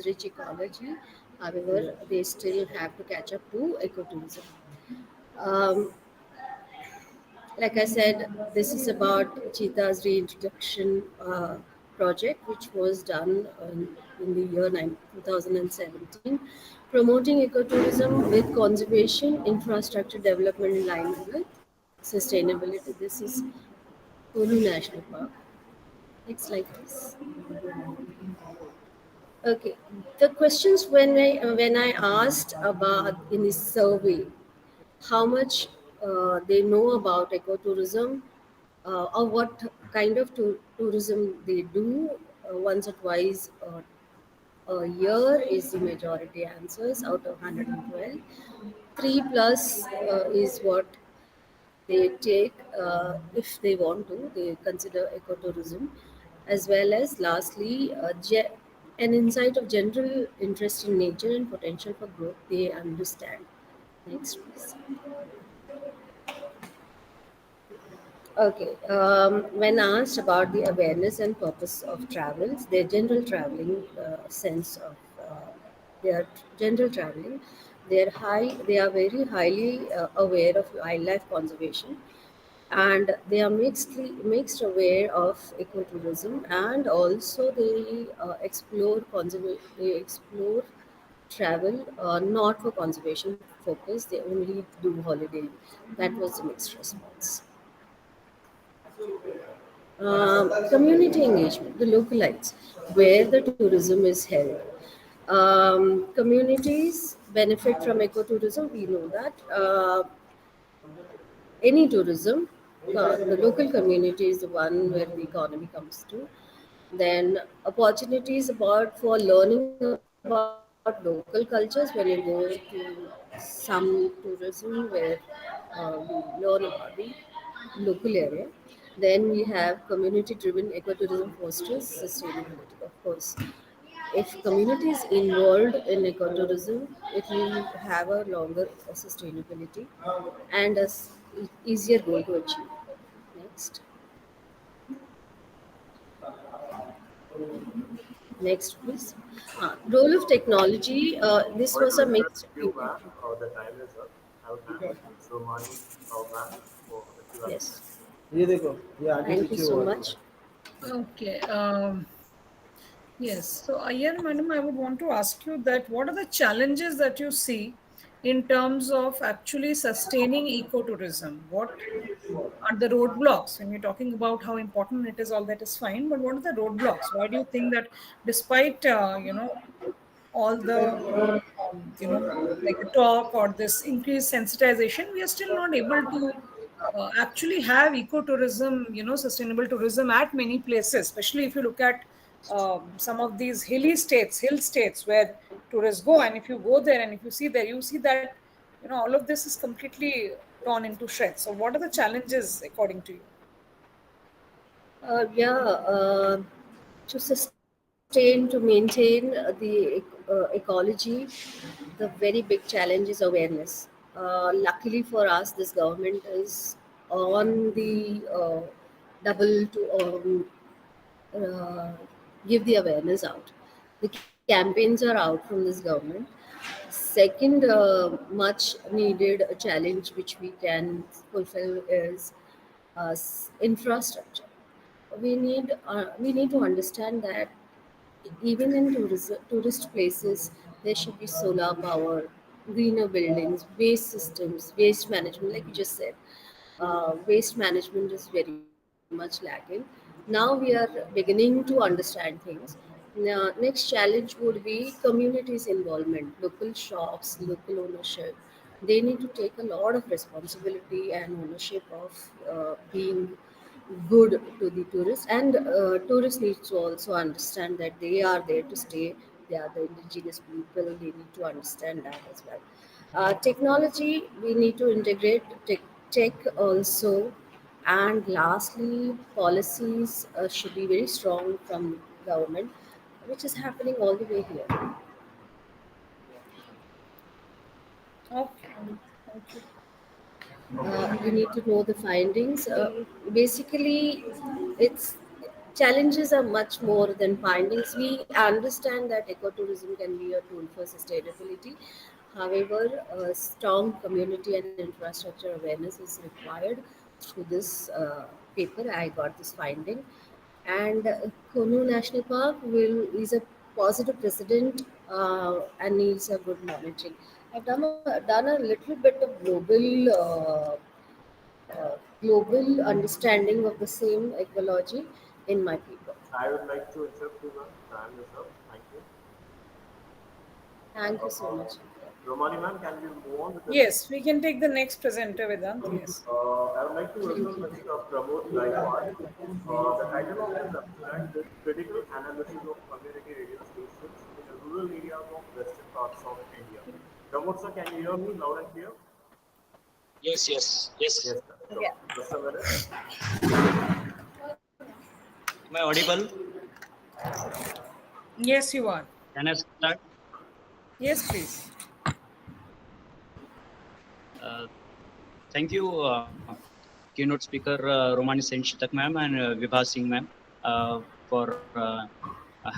rich ecology. However, they still have to catch up to ecotourism. Um, like I said, this is about cheetah's reintroduction project, which was done in the year 2017, promoting ecotourism with conservation infrastructure development in line with sustainability. This is Kulu National Park. It's like this. Okay, the questions when I asked about in this survey how much they know about ecotourism, or what kind of tourism they do once or twice a year is the majority answers out of 112. 3 plus is what they take if they want to. They consider ecotourism, as well as lastly, an insight of general interest in nature and potential for growth. They understand. Next, please. Okay. When asked about the awareness and purpose of travels, their general traveling sense of their general traveling, they are very highly aware of wildlife conservation, and they are mixed aware of ecotourism, and also they explore travel not for conservation focus. They only do holiday. That was the mixed response. Community engagement, the localites, where the tourism is held. Communities benefit from ecotourism. We know that any tourism, the local community is the one where the economy comes to. Then opportunities about for learning about local cultures when you go to some tourism where we learn about the local area. Then we have community-driven ecotourism fosters sustainability. Of course, if community is involved in ecotourism, it will have a longer sustainability and easier goal to achieve. Next, next, please. Role of technology. This Sorry was to a interrupt mixed you, opinion. ma'am. The time is up. I would hand it to Mani, ma'am, for the Q&A Yes. session. ये देखो ये आगे Thank you पीछे so हुआ much. Okay. Yes. So, Ayan, madam, I would want to ask you that what are the challenges that you see in terms of actually sustaining ecotourism? What are the roadblocks? When you're talking about how important it is, all that is fine, but what are the roadblocks? Why do you think that despite, all the like the talk or this increased sensitization, we are still not able to actually have ecotourism, sustainable tourism at many places, especially if you look at some of these hill states where tourists go. And if you go there and if you see there, you see that, all of this is completely torn into shreds. So, what are the challenges according to you? Yeah, to sustain, to maintain ecology, the very big challenge is awareness. Luckily for us, this government is on the double to uh, give the awareness out. The campaigns are out from this government. Second, much needed challenge which we can fulfill is infrastructure. We need to understand that even in tourist places, there should be solar power, greener buildings, waste systems, waste management, like you just said. Waste management is very much lacking. Now we are beginning to understand things. Now, next challenge would be communities' involvement, local shops, local ownership. They need to take a lot of responsibility and ownership of being good to the tourists, and tourists need to also understand that they are there to stay. They are the indigenous people. They need to understand that as well. Technology, we need to integrate tech also, and lastly, policies should be very strong from government, which is happening all the way here. Okay. Thank you. You need to know the findings. Basically, it's challenges are much more than findings. We understand that ecotourism can be a tool for sustainability. However, strong community and infrastructure awareness is required. Through this paper, I got this finding, and Konu National Park will is a positive precedent and needs a good monitoring. I've done a little bit of global understanding of the same ecology in my paper. I would like to interrupt you, ma'am. Time is up. Thank you. Thank you so Uh, much. Romani, ma'am, can we move on with the next? Yes, we can take the next presenter, Vedant. Yes. I would like to welcome Mr. Pramod Gaikwad. The title of his abstract is Critical Analysis of Community Radio Stations in Rural Areas of Western Parts of India. Pramod, sir, can you hear me loud and clear? Yes, yes, yes. Yes, sir. Sure. Just a minute. Am I audible? Yes, you are. Can I start? Yes, please. Uh, Thank you, keynote speaker Romani Senchitak ma'am and Vibha Singh ma'am for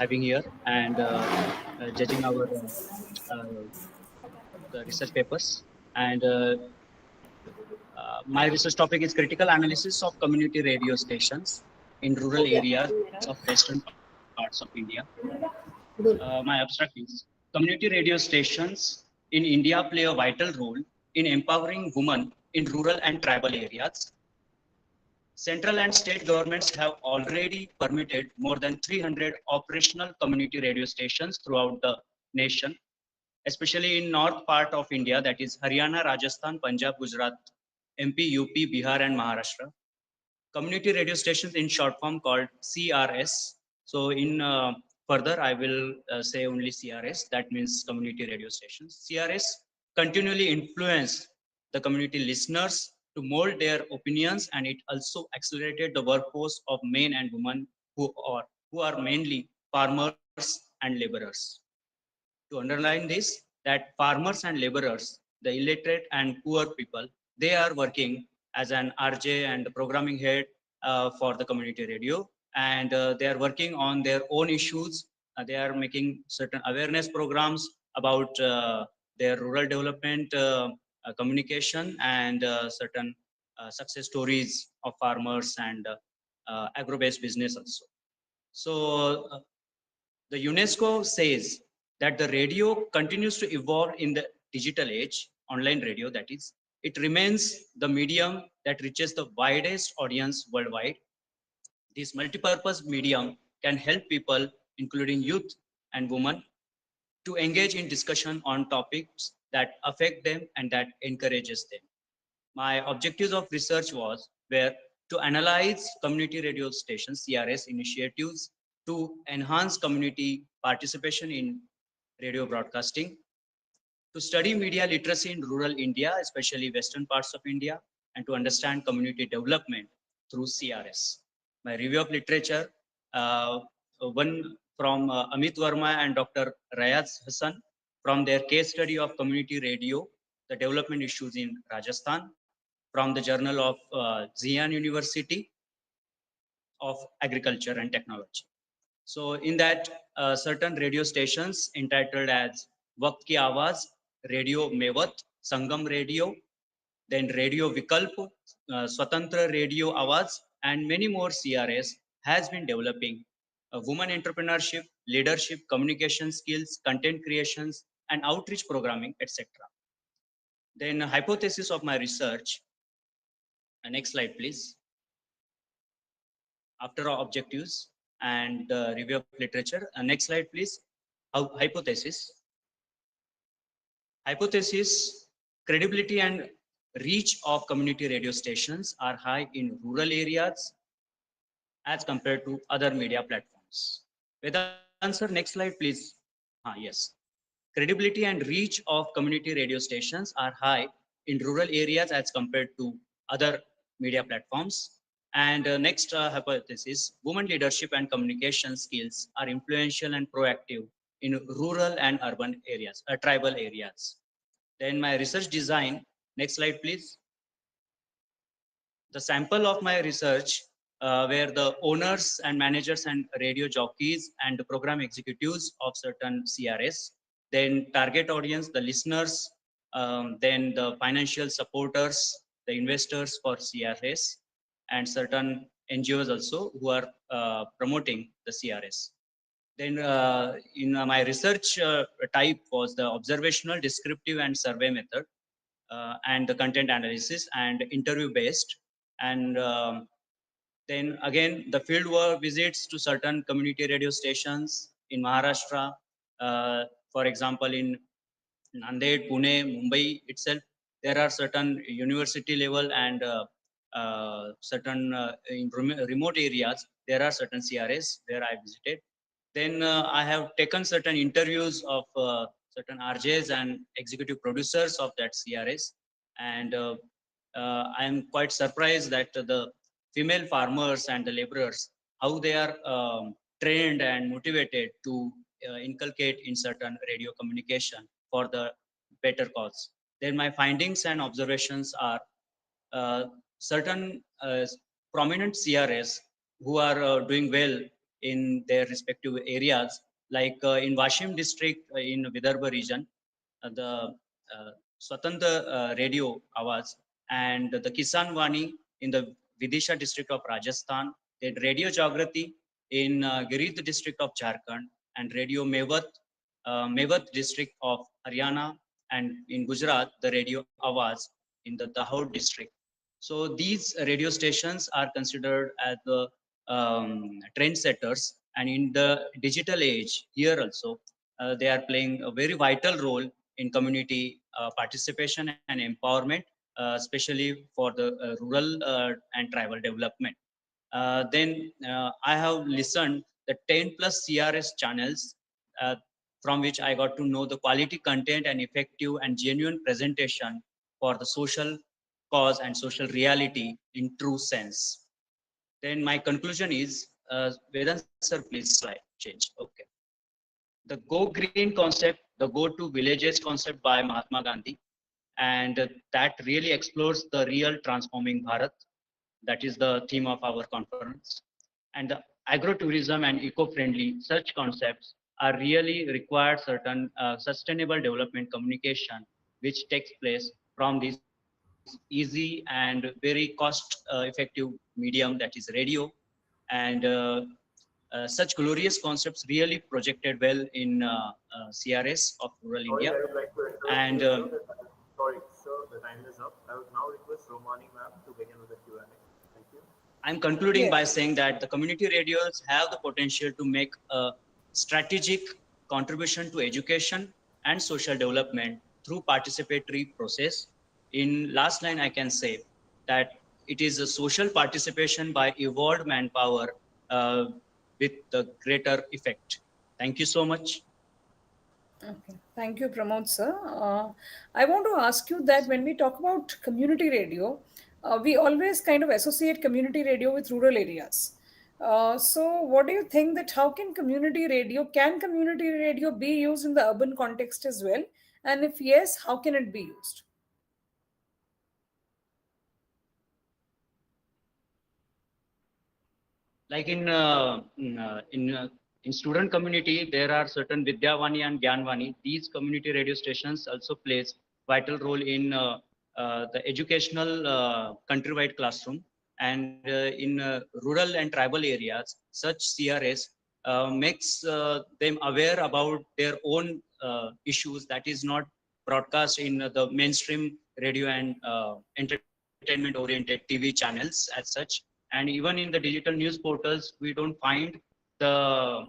having here and judging our the research papers. And my research topic is critical analysis of community radio stations in rural areas of western parts of India. My abstract is community radio stations in India play a vital role in empowering women in rural and tribal areas. Central and state governments have already permitted more than 300 operational community radio stations throughout the nation, especially in north part of India, that is Haryana, Rajasthan, Punjab, Gujarat, MP, UP, Bihar, and Maharashtra. Community radio stations in short form called CRS. So in further, I will say only CRS, that means community radio stations. CRS continually influence the community listeners to mold their opinions, and it also accelerated the workforce of men and women who are mainly farmers and laborers. To underline this, that farmers and laborers, the illiterate and poor people, they are working as an RJ and programming head for the community radio, and they are working on their own issues. They are making certain awareness programs about their rural development communication and certain success stories of farmers and agro-based business also. So the UNESCO says that the radio continues to evolve in the digital age, online radio that is. It remains the medium that reaches the widest audience worldwide. This multipurpose medium can help people, including youth and women, to engage in discussion on topics that affect them and that encourages them. My objectives of research were to analyze community radio stations, CRS initiatives to enhance community participation in radio broadcasting, to study media literacy in rural India, especially western parts of India, and to understand community development through CRS. My review of literature, one from Amit Verma and Dr. Rayaz Hassan, from their case study of community radio, the development issues in Rajasthan, from the Journal of Xi'an University of Agriculture and Technology. So in that, certain radio stations entitled as Waqt Ki Awaaz, Radio Mewat, Sangam Radio, then Radio Vikalp, Swatantra Radio Awaaz, and many more CRS has been developing women entrepreneurship, leadership, communication skills, content creations, and outreach programming, etc. Then hypothesis of my research. Next slide, please. After our objectives and review of literature. Next slide, please. Hypothesis. Hypothesis, credibility and reach of community radio stations are high in rural areas as compared to other media platforms. Vedant sir, next slide, please. Yes. Credibility and reach of community radio stations are high in rural areas as compared to other media platforms. And next hypothesis, women leadership and communication skills are influential and proactive in rural and urban areas, tribal areas. Then my research design, next slide please. The sample of my research were the owners and managers and radio jockeys and the program executives of certain CRS, then target audience, the listeners, then the financial supporters, the investors for CRS, and certain NGOs also who are promoting the CRS. Then in my research type was the observational, descriptive, and survey method, and the content analysis and interview based. And then again, the field work visits to certain community radio stations in Maharashtra, for example, in Nanded, Pune, Mumbai itself. There are certain university level and certain in remote areas. There are certain CRS where I visited. Then I have taken certain interviews of certain RJs and executive producers of that CRS, and I am quite surprised that the female farmers and the laborers, how they are trained and motivated to inculcate in certain radio communication for the better cause. Then my findings and observations are uh, certain prominent CRS who are doing well in their respective areas, like in Washim district in Vidarbha region, the Swatantra radio Awaz, and the Kisan Vani in the Vidisha district of Rajasthan, then Radio Jagrati in Girid district of Jharkhand, and Radio Mevat district of Haryana, and in Gujarat, the Radio Awaz in the Dahod district. So these radio stations are considered as the trendsetters, and in the digital age, here also, they are playing a very vital role in community participation and empowerment, especially for the rural and tribal development. Then I have listened the 10 plus CRS channels uh, from which I got to know the quality content and effective and genuine presentation for the social cause and social reality in true sense. Then my conclusion is, Vedant sir, please slide change. Okay. The Go Green concept, the Go to Villages concept by Mahatma Gandhi, and that really explores the real transforming Bharat. That is the theme of our conference. And the agrotourism and eco-friendly such concepts are really required certain sustainable development communication, which takes place from this easy and very cost-effective medium that is radio. And such glorious concepts really projected well in CRS of rural Sorry, India. I would like to interrupt And you, sir. Sorry, sir, the time is up. I would now request Romani ma'am to begin with the Q&A. Thank you. I'm concluding by Yes. saying that the community radios have the potential to make a strategic contribution to education and social development through participatory process. In last line, I can say that it is a social participation by evolved manpower with the greater effect. Thank you so much. Okay, thank you, Pramod sir. I want to ask you that when we talk about community radio, we always kind of associate community radio with rural areas. So, what do you think that how can community radio be used in the urban context as well? And if yes, how can it be used? Like in student community, there are certain Vidyavani and Gyanvani. These community radio stations also plays vital role in the educational countrywide classroom. And in rural and tribal areas, such CRS makes them aware about their own issues that is not broadcast in the mainstream radio and entertainment oriented TV channels as such. And even in the digital news portals, we don't find the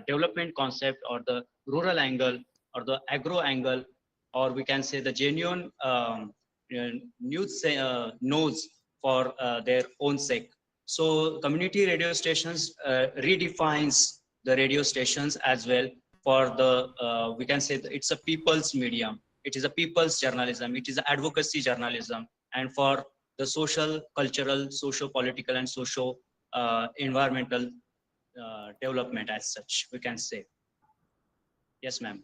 development concept or the rural angle or the agro angle, or we can say the genuine news knows for their own sake. So community radio stations redefines the radio stations as well for the, we can say it's a people's medium. It is a people's journalism. It is advocacy journalism. And for the social, cultural, socio-political, and socio-environmental development as such, we can say. Yes, ma'am.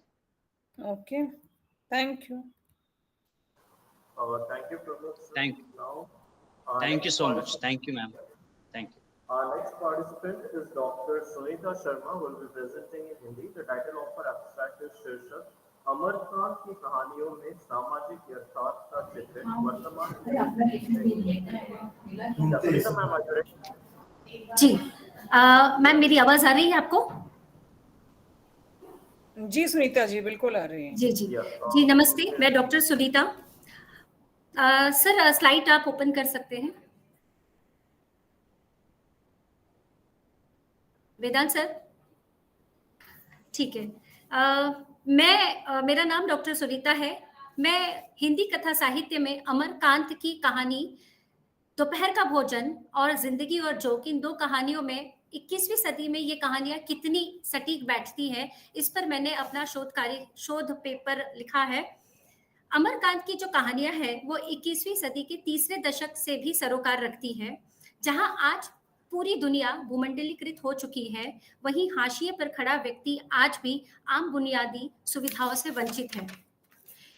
Okay, thank you. Thank you, Pramod sir. Thank Now, you next so much. participant- Thank you, ma'am. Thank you. Our next participant is Dr. Sunita Sharma, who will be presenting in Hindi. The title of her abstract is शीर्षक अमर खान की कहानियों में सामाजिक यथार्थ का चित्रण वर्तमान जी ma'am, मेरी आवाज आ रही है आपको? जी सुनीता जी, बिल्कुल आ रही है। जी जी Yeah. जी, नमस्ते, मैं डॉक्टर सुनीता। सर स्लाइड आप ओपन कर सकते हैं। वेदांत सर, ठीक है। मेरा नाम डॉक्टर सुनीता है। मैं हिंदी कथा साहित्य में अमरकांत की कहानी दोपहर का भोजन और जिंदगी और जोक, इन दो कहानियों में 21वीं सदी में ये कहानियां कितनी सटीक बैठती हैं, इस पर मैंने अपना शोध पेपर लिखा है। अमरकांत की जो कहानियां हैं वो 21वीं सदी के तीसरे दशक से भी सरोकार रखती है। जहां आज पूरी दुनिया भूमंडलीकृत हो चुकी है, वहीं हाशिए पर खड़ा व्यक्ति आज भी आम बुनियादी सुविधाओं से वंचित है।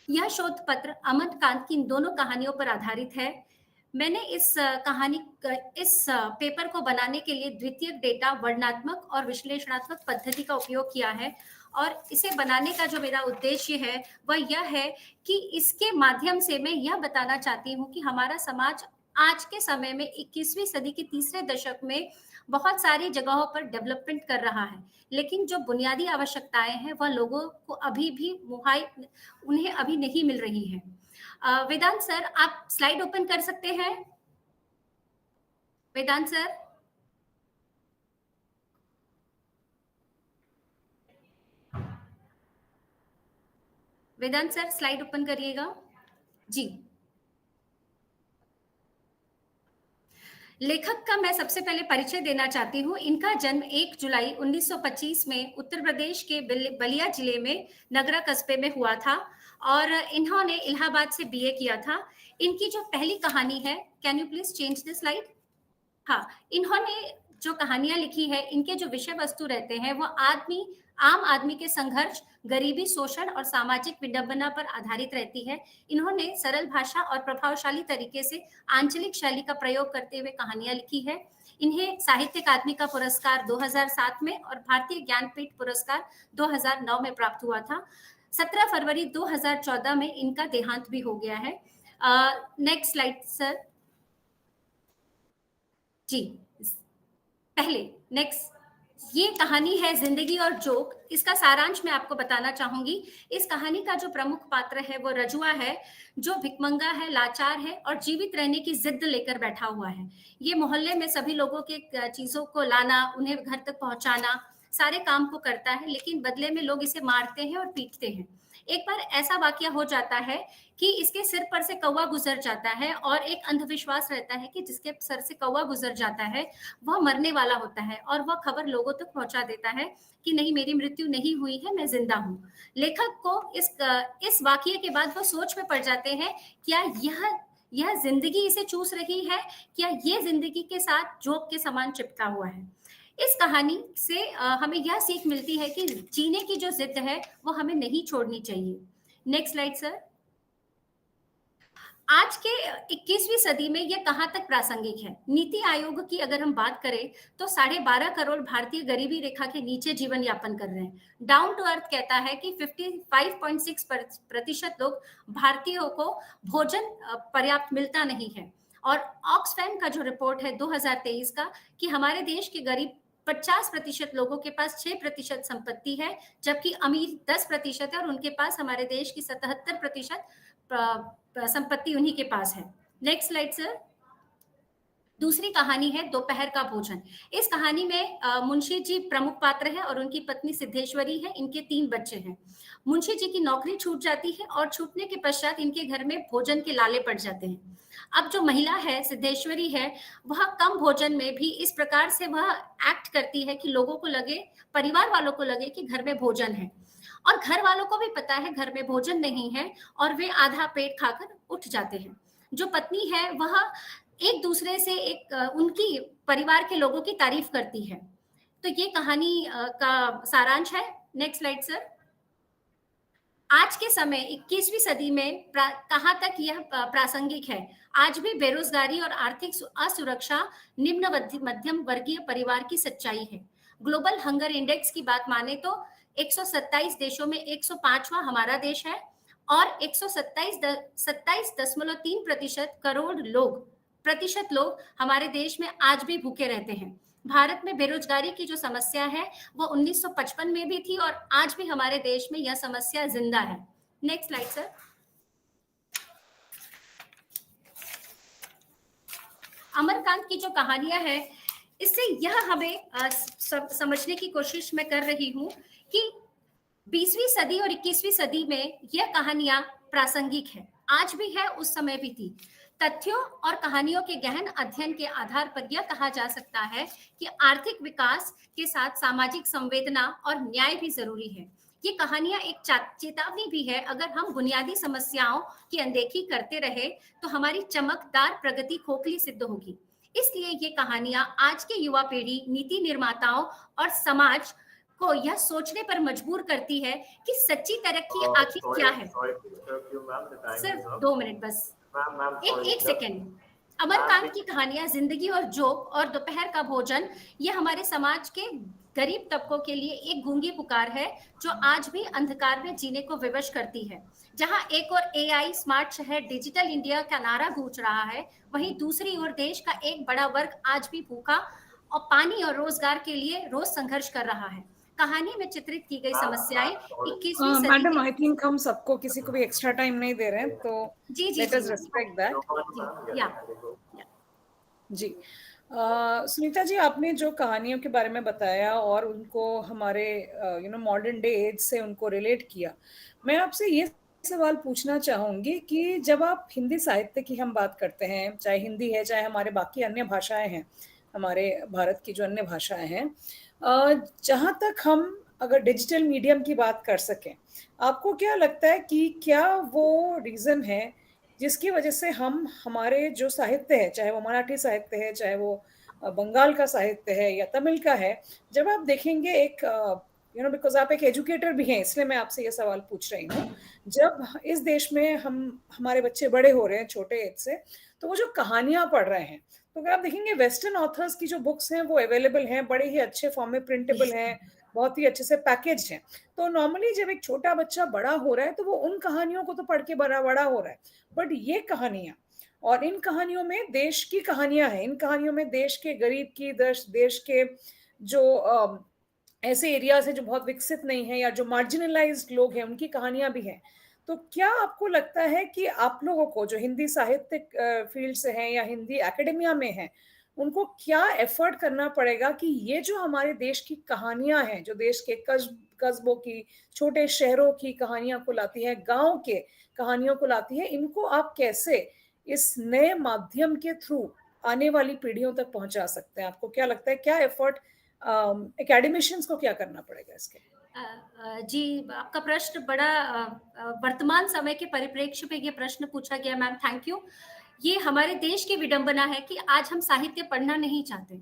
यह शोध पत्र अमरकांत की इन दोनों कहानियों पर आधारित है। मैंने इस पेपर को बनाने के लिए द्वितीयक डेटा, वर्णनात्मक और विश्लेषणात्मक पद्धति का उपयोग किया है, और इसे बनाने का जो मेरा उद्देश्य है वह यह है कि इसके माध्यम से मैं यह बताना चाहती हूँ कि हमारा समाज आज के समय में 21वीं सदी के तीसरे दशक में बहुत सारी जगहों पर डेवलपमेंट कर रहा है, लेकिन जो बुनियादी आवश्यकताएं हैं वह लोगों को अभी भी उन्हें अभी नहीं मिल रही है। वेदांत सर, आप स्लाइड ओपन कर सकते हैं? वेदांत सर, वेदांत सर स्लाइड ओपन करिएगा जी। लेखक का मैं सबसे पहले परिचय देना चाहती हूँ। इनका जन्म 1 जुलाई 1925 में उत्तर प्रदेश के बलिया जिले में नगरा कस्बे में हुआ था, और इन्होंने इलाहाबाद से बीए किया था। इनकी जो पहली कहानी है, can you please change the slide? हाँ, इन्होंने जो कहानियां लिखी है, इनके जो विषय वस्तु रहते हैं वो आम आदमी के संघर्ष, गरीबी, शोषण और सामाजिक विडंबना पर आधारित रहती है। इन्होंने सरल भाषा और प्रभावशाली तरीके से आंचलिक शैली का प्रयोग करते हुए कहानियां लिखी है। इन्हें साहित्य अकादमी का पुरस्कार 2007 में और भारतीय ज्ञानपीठ पुरस्कार 2009 में प्राप्त हुआ था। 17 फरवरी 2014 में इनका देहांत भी हो गया है। नेक्स्ट स्लाइड सर जी। पहले नेक्स्ट, ये कहानी है जिंदगी और जोक। इसका सारांश मैं आपको बताना चाहूंगी। इस कहानी का जो प्रमुख पात्र है वो रजुआ है, जो भिकमंगा है, लाचार है और जीवित रहने की जिद लेकर बैठा हुआ है। ये मोहल्ले में सभी लोगों के चीजों को लाना, उन्हें घर तक पहुंचाना, सारे काम को करता है, लेकिन बदले में लोग इसे मारते हैं और पीटते हैं। एक बार ऐसा वाकया हो जाता है कि इसके सिर पर से कौवा गुजर जाता है, और एक अंधविश्वास रहता है कि जिसके सर से कौवा गुजर जाता है वह मरने वाला होता है, और वह खबर लोगों तक पहुंचा देता है कि नहीं, मेरी मृत्यु नहीं हुई है, मैं जिंदा हूँ। लेखक को इस वाकये के बाद वो सोच में पड़ जाते हैं, क्या यह जिंदगी इसे चूस रही है, क्या ये जिंदगी के साथ जोक के समान चिपका हुआ है। इस कहानी से हमें यह सीख मिलती है कि जीने की जो जिद है वो हमें नहीं छोड़नी चाहिए। Next slide sir. आज के 21वीं सदी में यह कहां तक प्रासंगिक है? नीति आयोग की अगर हम बात करें तो 12.5 करोड़ भारतीय गरीबी रेखा के नीचे जीवन यापन कर रहे हैं। डाउन टू अर्थ कहता है कि 55.6% लोग भारतीयों को भोजन पर्याप्त मिलता नहीं है। और ऑक्सफैम का जो रिपोर्ट है 2023 का, कि हमारे देश के गरीब 50% लोगों के पास 6% संपत्ति है, जबकि अमीर 10% है, और उनके पास हमारे देश की 77% संपत्ति उन्हीं के पास है। Next slide sir. दूसरी कहानी है दोपहर का भोजन। इस कहानी में मुंशी जी प्रमुख पात्र है और उनकी पत्नी सिद्धेश्वरी है। इनके 3 बच्चे हैं। मुंशी जी की नौकरी छूट जाती है और छूटने के पश्चात इनके घर में भोजन के लाले पड़ जाते हैं। अब जो महिला है, सिद्धेश्वरी है, वह कम भोजन में भी इस प्रकार से वह एक्ट करती है कि लोगों को लगे, परिवार वालों को लगे कि घर में भोजन है, और घर वालों को भी पता है घर में भोजन नहीं है, और वे आधा पेट खाकर उठ जाते हैं। जो पत्नी है वह एक दूसरे से उनकी परिवार के लोगों की तारीफ करती है। तो ये कहानी का सारांश है। Next slide sir. आज के समय 21वीं सदी में कहां तक यह प्रासंगिक है? आज भी बेरोजगारी और आर्थिक असुरक्षा निम्न मध्यम वर्गीय परिवार की सच्चाई है। ग्लोबल हंगर इंडेक्स की बात माने तो 127 देशों में 105वां हमारा देश है, और 127.3% प्रतिशत लोग हमारे देश में आज भी भूखे रहते हैं। भारत में बेरोजगारी की जो समस्या है वो 1955 में भी थी और आज भी हमारे देश में यह समस्या जिंदा है। Next slide sir. अमरकांत की जो कहानियां हैं, इससे यह हमें समझने की कोशिश मैं कर रही हूं कि 20वीं सदी और 21वीं सदी में यह कहानियां प्रासंगिक है, आज भी है, उस समय भी थी। तथ्यों और कहानियों के गहन अध्ययन के आधार पर यह कहा जा सकता है कि आर्थिक विकास के साथ सामाजिक संवेदना और न्याय भी जरूरी है। ये कहानियां एक चेतावनी भी है, अगर हम बुनियादी समस्याओं की अनदेखी करते रहे तो हमारी चमकदार प्रगति खोखली सिद्ध होगी। इसलिए ये कहानियां आज के युवा पीढ़ी, नीति निर्माताओं और समाज को यह सोचने पर मजबूर करती है कि सच्ची तरक्की आखिर क्या है। सिर्फ 2 मिनट बस, एक सेकेंड। अमरकांत की कहानियां जिंदगी और जोक और दोपहर का भोजन, ये हमारे समाज के गरीब तबकों के लिए एक गूंगी पुकार है जो आज भी अंधकार में जीने को विवश करती है। जहां एक और एआई, स्मार्ट शहर, डिजिटल इंडिया का नारा गूंज रहा है, वहीं दूसरी ओर देश का एक बड़ा वर्ग आज भी भूखा और पानी और रोजगार के लिए रोज संघर्ष कर रहा है। कहानी में चित्रित की गई समस्याएं 21वीं सदी मैडम, आई थिंक हम सबको किसी को भी एक्स्ट्रा टाइम नहीं दे रहे हैं, तो लेट अस रिस्पेक्ट दैट। जी सुनीता जी, आपने जो कहानियों के बारे में बताया और उनको हमारे मॉडर्न डे एज से उनको रिलेट किया, मैं आपसे ये सवाल पूछना चाहूंगी कि जब आप हिंदी साहित्य की हम बात करते हैं, चाहे हिंदी है चाहे हमारे बाकी अन्य भाषाएं हैं, हमारे भारत की जो अन्य भाषाएं हैं, जहाँ तक हम अगर डिजिटल मीडियम की बात कर सकें, आपको क्या लगता है कि क्या वो रीज़न है जिसकी वजह से हम हमारे जो साहित्य है, चाहे वो मराठी साहित्य है, चाहे वो बंगाल का साहित्य है या तमिल का है, जब आप देखेंगे एक बिकॉज आप एक एजुकेटर भी हैं, इसलिए मैं आपसे ये सवाल पूछ रही हूँ, जब इस देश में हमारे बच्चे बड़े हो रहे हैं छोटे एज से, तो वो जो कहानियां पढ़ रहे हैं, तो अगर आप देखेंगे वेस्टर्न ऑथर्स की जो बुक्स हैं वो अवेलेबल हैं, बड़े ही अच्छे फॉर्म में प्रिंटेबल हैं, बहुत ही अच्छे से पैकेज हैं। तो नॉर्मली जब एक छोटा बच्चा बड़ा हो रहा है तो वो उन कहानियों को तो पढ़ के बड़ा हो रहा है, बट ये कहानियां, और इन कहानियों में देश की कहानियां हैं, इन कहानियों में देश के गरीब की, देश के जो ऐसे एरियाज हैं जो बहुत विकसित नहीं है या जो मार्जिनलाइज्ड लोग हैं, उनकी कहानियां भी हैं। तो क्या आपको लगता है कि आप लोगों को जो हिंदी साहित्यिक फील्ड से हैं या हिंदी एकेडमिया में हैं, उनको क्या एफर्ट करना पड़ेगा कि ये जो हमारे देश की कहानियां हैं, जो देश के कस्बों की, छोटे शहरों की कहानियां को लाती है, गांव के कहानियों को लाती है, इनको आप कैसे इस नए माध्यम के थ्रू आने वाली पीढ़ियों तक पहुंचा सकते हैं? आपको क्या लगता है, क्या एफर्ट एकेडमिशियंस को क्या करना पड़ेगा इसके? जी, आपका प्रश्न बड़ा वर्तमान समय के परिप्रेक्ष्य पे ये प्रश्न पूछा गया मैम, थैंक यू। ये हमारे देश की विडंबना है कि आज हम साहित्य पढ़ना नहीं चाहते।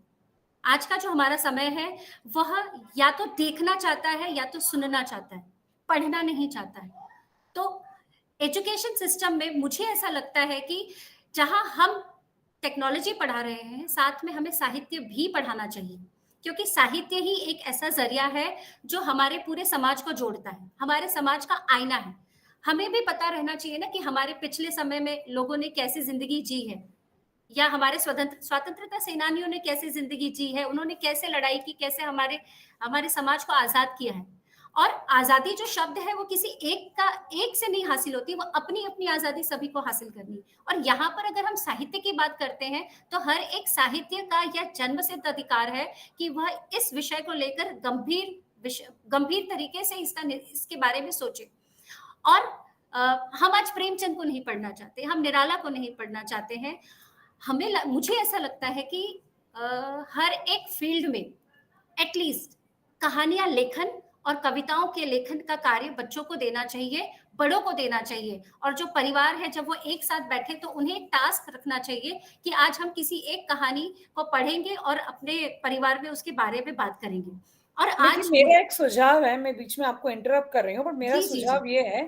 आज का जो हमारा समय है वह या तो देखना चाहता है या तो सुनना चाहता है, पढ़ना नहीं चाहता है। तो एजुकेशन सिस्टम में मुझे ऐसा लगता है कि जहां हम टेक्नोलॉजी पढ़ा रहे हैं, साथ में हमें साहित्य भी पढ़ाना चाहिए, क्योंकि साहित्य ही एक ऐसा जरिया है जो हमारे पूरे समाज को जोड़ता है, हमारे समाज का आईना है। हमें भी पता रहना चाहिए ना कि हमारे पिछले समय में लोगों ने कैसी जिंदगी जी है, या हमारे स्वतंत्रता सेनानियों ने कैसे जिंदगी जी है, उन्होंने कैसे लड़ाई की, कैसे हमारे समाज को आजाद किया है। और आजादी जो शब्द है वो किसी एक से नहीं हासिल होती, वो अपनी अपनी आजादी सभी को हासिल करनी। और यहाँ पर अगर हम साहित्य की बात करते हैं तो हर एक साहित्य का यह जन्मसिद्ध अधिकार है कि वह इस विषय को लेकर गंभीर तरीके से इसके बारे में सोचे। और हम आज प्रेमचंद को नहीं पढ़ना चाहते, हम निराला को नहीं पढ़ना चाहते हैं। मुझे ऐसा लगता है कि हर एक फील्ड में एटलीस्ट कहानियां लेखन और कविताओं के लेखन का कार्य बच्चों को देना चाहिए, बड़ों को देना चाहिए। और जो परिवार है, जब वो एक साथ बैठे तो उन्हें टास्क रखना चाहिए कि आज हम किसी एक कहानी को पढ़ेंगे और अपने परिवार में उसके बारे में बात करेंगे। और आज मेरा एक सुझाव है, मैं बीच में आपको इंटरप्ट कर रही हूँ, बट मेरा सुझाव ये है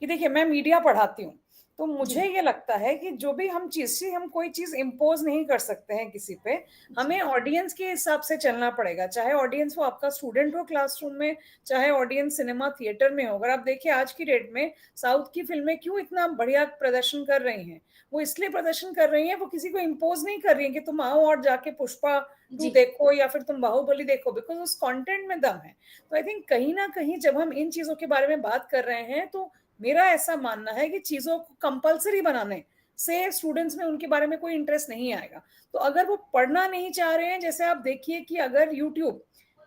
कि देखिए, मैं मीडिया पढ़ाती हूँ, तो मुझे ये लगता है कि जो भी हम चीज से हम कोई चीज इम्पोज नहीं कर सकते हैं किसी पे, हमें ऑडियंस के हिसाब से चलना पड़ेगा। चाहे ऑडियंस वो आपका स्टूडेंट हो क्लासरूम में, चाहे ऑडियंस सिनेमा थिएटर में हो। अगर आप देखिए आज की डेट में साउथ की फिल्में क्यों इतना बढ़िया प्रदर्शन कर रही हैं, वो इसलिए प्रदर्शन कर रही हैं, वो किसी को इम्पोज नहीं कर रही है कि तुम आओ और जाके पुष्पा 2 देखो या फिर तुम बाहुबली देखो, बिकॉज उस कंटेंट में दम है। तो आई थिंक कहीं ना कहीं जब हम इन चीजों के बारे में बात कर रहे हैं, तो मेरा ऐसा मानना है कि चीजों को कंपलसरी बनाने से स्टूडेंट्स में उनके बारे में कोई इंटरेस्ट नहीं आएगा। तो अगर वो पढ़ना नहीं चाह रहे हैं, जैसे आप देखिए कि अगर यूट्यूब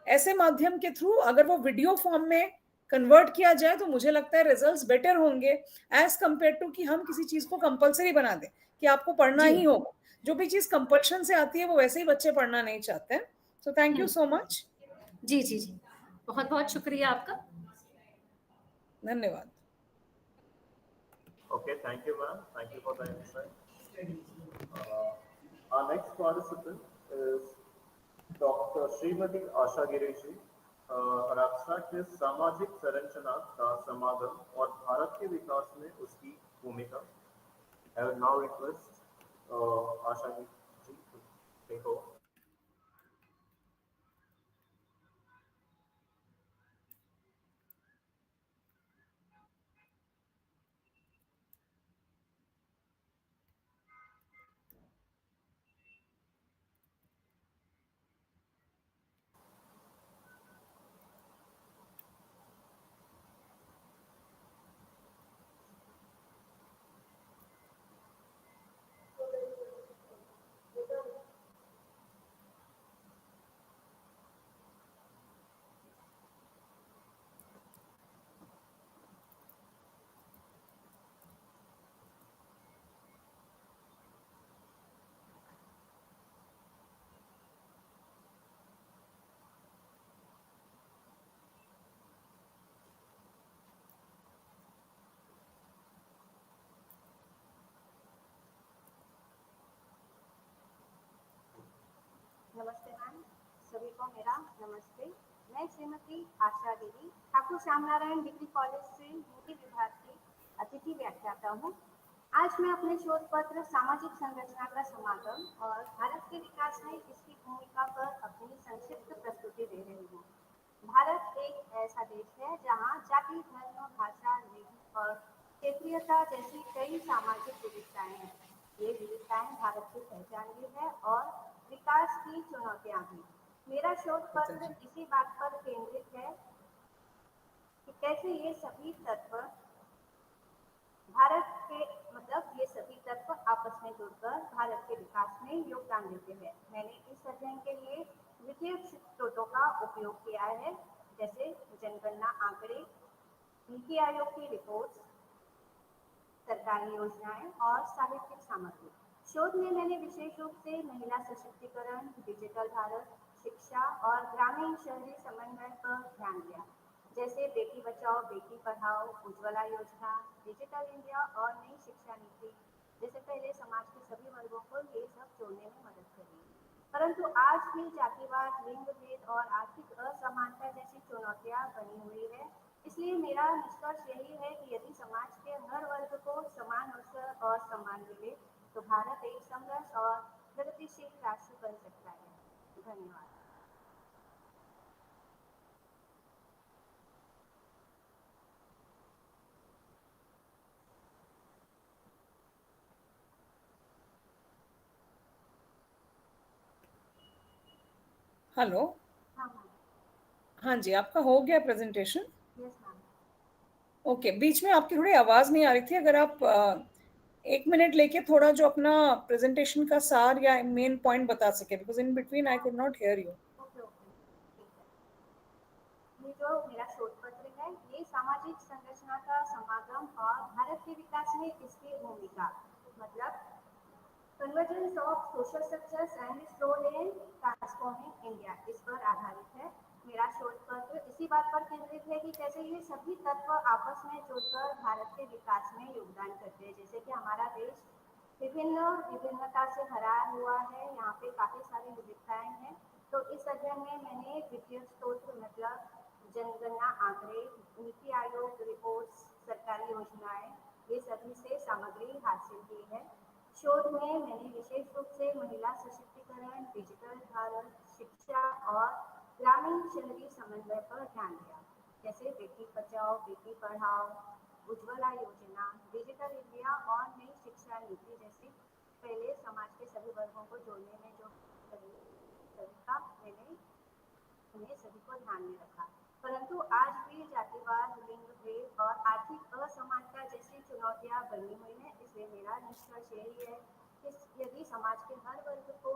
ऐसे माध्यम के थ्रू अगर वो वीडियो फॉर्म में कन्वर्ट किया जाए, तो मुझे लगता है रिजल्ट्स बेटर होंगे एज कंपेयर टू कि हम किसी चीज को कंपलसरी बना दें कि आपको पढ़ना ही होगा। जो भी चीज कंपल्शन से आती है वो वैसे ही बच्चे पढ़ना नहीं चाहते हैं। So thank you so much. जी जी जी, बहुत बहुत शुक्रिया आपका। धन्यवाद। Okay, thank you, ma'am. Thank you for the insight. Our next participant is Dr. Srimati Asha Gireshi. Her abstract is सामाजिक संरचना का समागम और भारत के विकास में उसकी भूमिका. I will now request Asha ji to take over. नमस्ते मैम, सभी को मेरा नमस्ते। मैं श्रीमती आशा देवी ठाकुर श्यामनारायण डिग्री कॉलेज से हिंदी विभाग की अतिथि व्याख्याता हूँ। आज मैं अपने शोध पत्र सामाजिक संरचना का समागम और भारत के विकास में इसकी भूमिका पर अपनी संक्षिप्त प्रस्तुति दे रही हूँ। भारत एक ऐसा देश है जहाँ जाति, धर्म, भाषा, लिंग और क्षेत्रीयता जैसी कई सामाजिक विविधताएं हैं। ये विविधताएं भारत की पहचान भी है और विकास की चुनौतियां भी। मेरा शोध पत्र इसी बात पर केंद्रित है कि कैसे ये सभी तत्व भारत के ये सभी तत्व आपस में जुड़कर भारत के विकास में योगदान देते हैं। मैंने इस अध्ययन के लिए वित्तीय स्रोतों का उपयोग किया है, जैसे जनगणना आंकड़े, नीति आयोग की रिपोर्ट्स, सरकारी योजनाएं और साहित्यिक सामग्री। शोध में मैंने विशेष रूप से महिला सशक्तिकरण, डिजिटल भारत, शिक्षा और ग्रामीण शहरी समन्वय पर ध्यान दिया, जैसे बेटी बचाओ बेटी पढ़ाओ, उज्ज्वला योजना, डिजिटल इंडिया और नई शिक्षा नीति, जैसे पहले समाज के सभी वर्गों को ये सब जोड़ने में मदद करी। परंतु आज भी जातिवाद, लिंग भेद और आर्थिक असमानता जैसी चुनौतियां बनी हुई है। इसलिए मेरा निष्कर्ष यही है कि यदि समाज के हर वर्ग को समान अवसर और सम्मान मिले, तो भारत एक समरस और प्रगतिशील राष्ट्र बन सकता है। धन्यवाद। हेलो। हाँ मैम। हाँ जी, आपका हो गया प्रेजेंटेशन? Yes ma'am. ओके, बीच में आपकी थोड़ी आवाज नहीं आ रही थी। अगर आप 1 मिनट लेके थोड़ा जो अपना प्रेजेंटेशन का सार या मेन पॉइंट बता सके, because in between I could not here you. Okay okay, ठीक है। ये जो मेरा शोध पत्र है, ये सामाजिक संरचना का समागम और भारत के विकास में इसकी भूमिका, मतलब convergence of social structures and its role in transforming India, इस पर आधारित है। मेरा शोध पत्र इसी बात पर केंद्रित है कि कैसे ये सभी तत्व आपस में जुड़कर भारत के विकास में योगदान करते हैं। जैसे कि हमारा देश विभिन्नता से भरा हुआ है, यहाँ पे काफ़ी सारी विविधताएं हैं। तो इस अध्ययन में मैंने वित्तीय स्रोत, मतलब जनगणना आंकड़े, नीति आयोग रिपोर्ट्स, सरकारी योजनाएं, ये सभी से सामग्री हासिल की है। शोध में मैंने विशेष रूप से महिला सशक्तिकरण, डिजिटल भारत, शिक्षा और ग्रामीण शहरी समन्वय पर ध्यान दिया, जैसे बेटी बचाओ बेटी पढ़ाओ, उज्ज्वला योजना, डिजिटल इंडिया और नई शिक्षा नीति जैसे पहले समाज के सभी वर्गों को जोड़ने में जो तरीका मैंने उन्हें सभी को ध्यान में रखा। परंतु आज भी जातिवाद, लिंग भेद और आर्थिक असमानता जैसी चुनौतियां बनी हुई हैं। इसलिए मेरा निष्कर्ष यही है कि यदि समाज के हर वर्ग को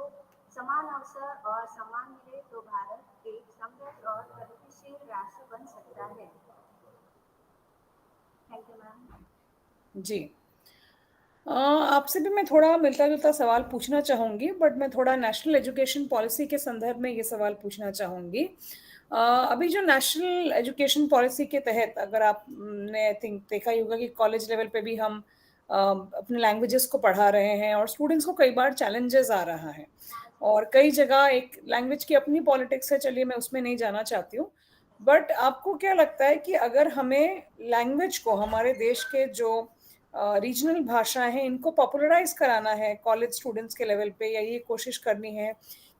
समान अवसर और सम्मान मिले तो भारत एक समृद्ध और प्रगतिशील राष्ट्र बन सकता है। Thank you ma'am. जी, आपसे भी मैं थोड़ा मिलता जुलता सवाल पूछना चाहूंगी, बट मैं थोड़ा नेशनल एजुकेशन पॉलिसी के संदर्भ में ये सवाल पूछना चाहूंगी। अभी जो नेशनल एजुकेशन पॉलिसी के तहत, अगर आपने आई थिंक देखा ही होगा कि कॉलेज लेवल पे भी हम अपने लैंग्वेजेस को पढ़ा रहे हैं और स्टूडेंट्स को कई बार चैलेंजेस आ रहा है, और कई जगह एक लैंग्वेज की अपनी पॉलिटिक्स है, चलिए मैं उसमें नहीं जाना चाहती हूँ। बट आपको क्या लगता है कि अगर हमें लैंग्वेज को, हमारे देश के जो रीजनल भाषाएं हैं, इनको पॉपुलराइज कराना है कॉलेज स्टूडेंट्स के लेवल पे, या ये कोशिश करनी है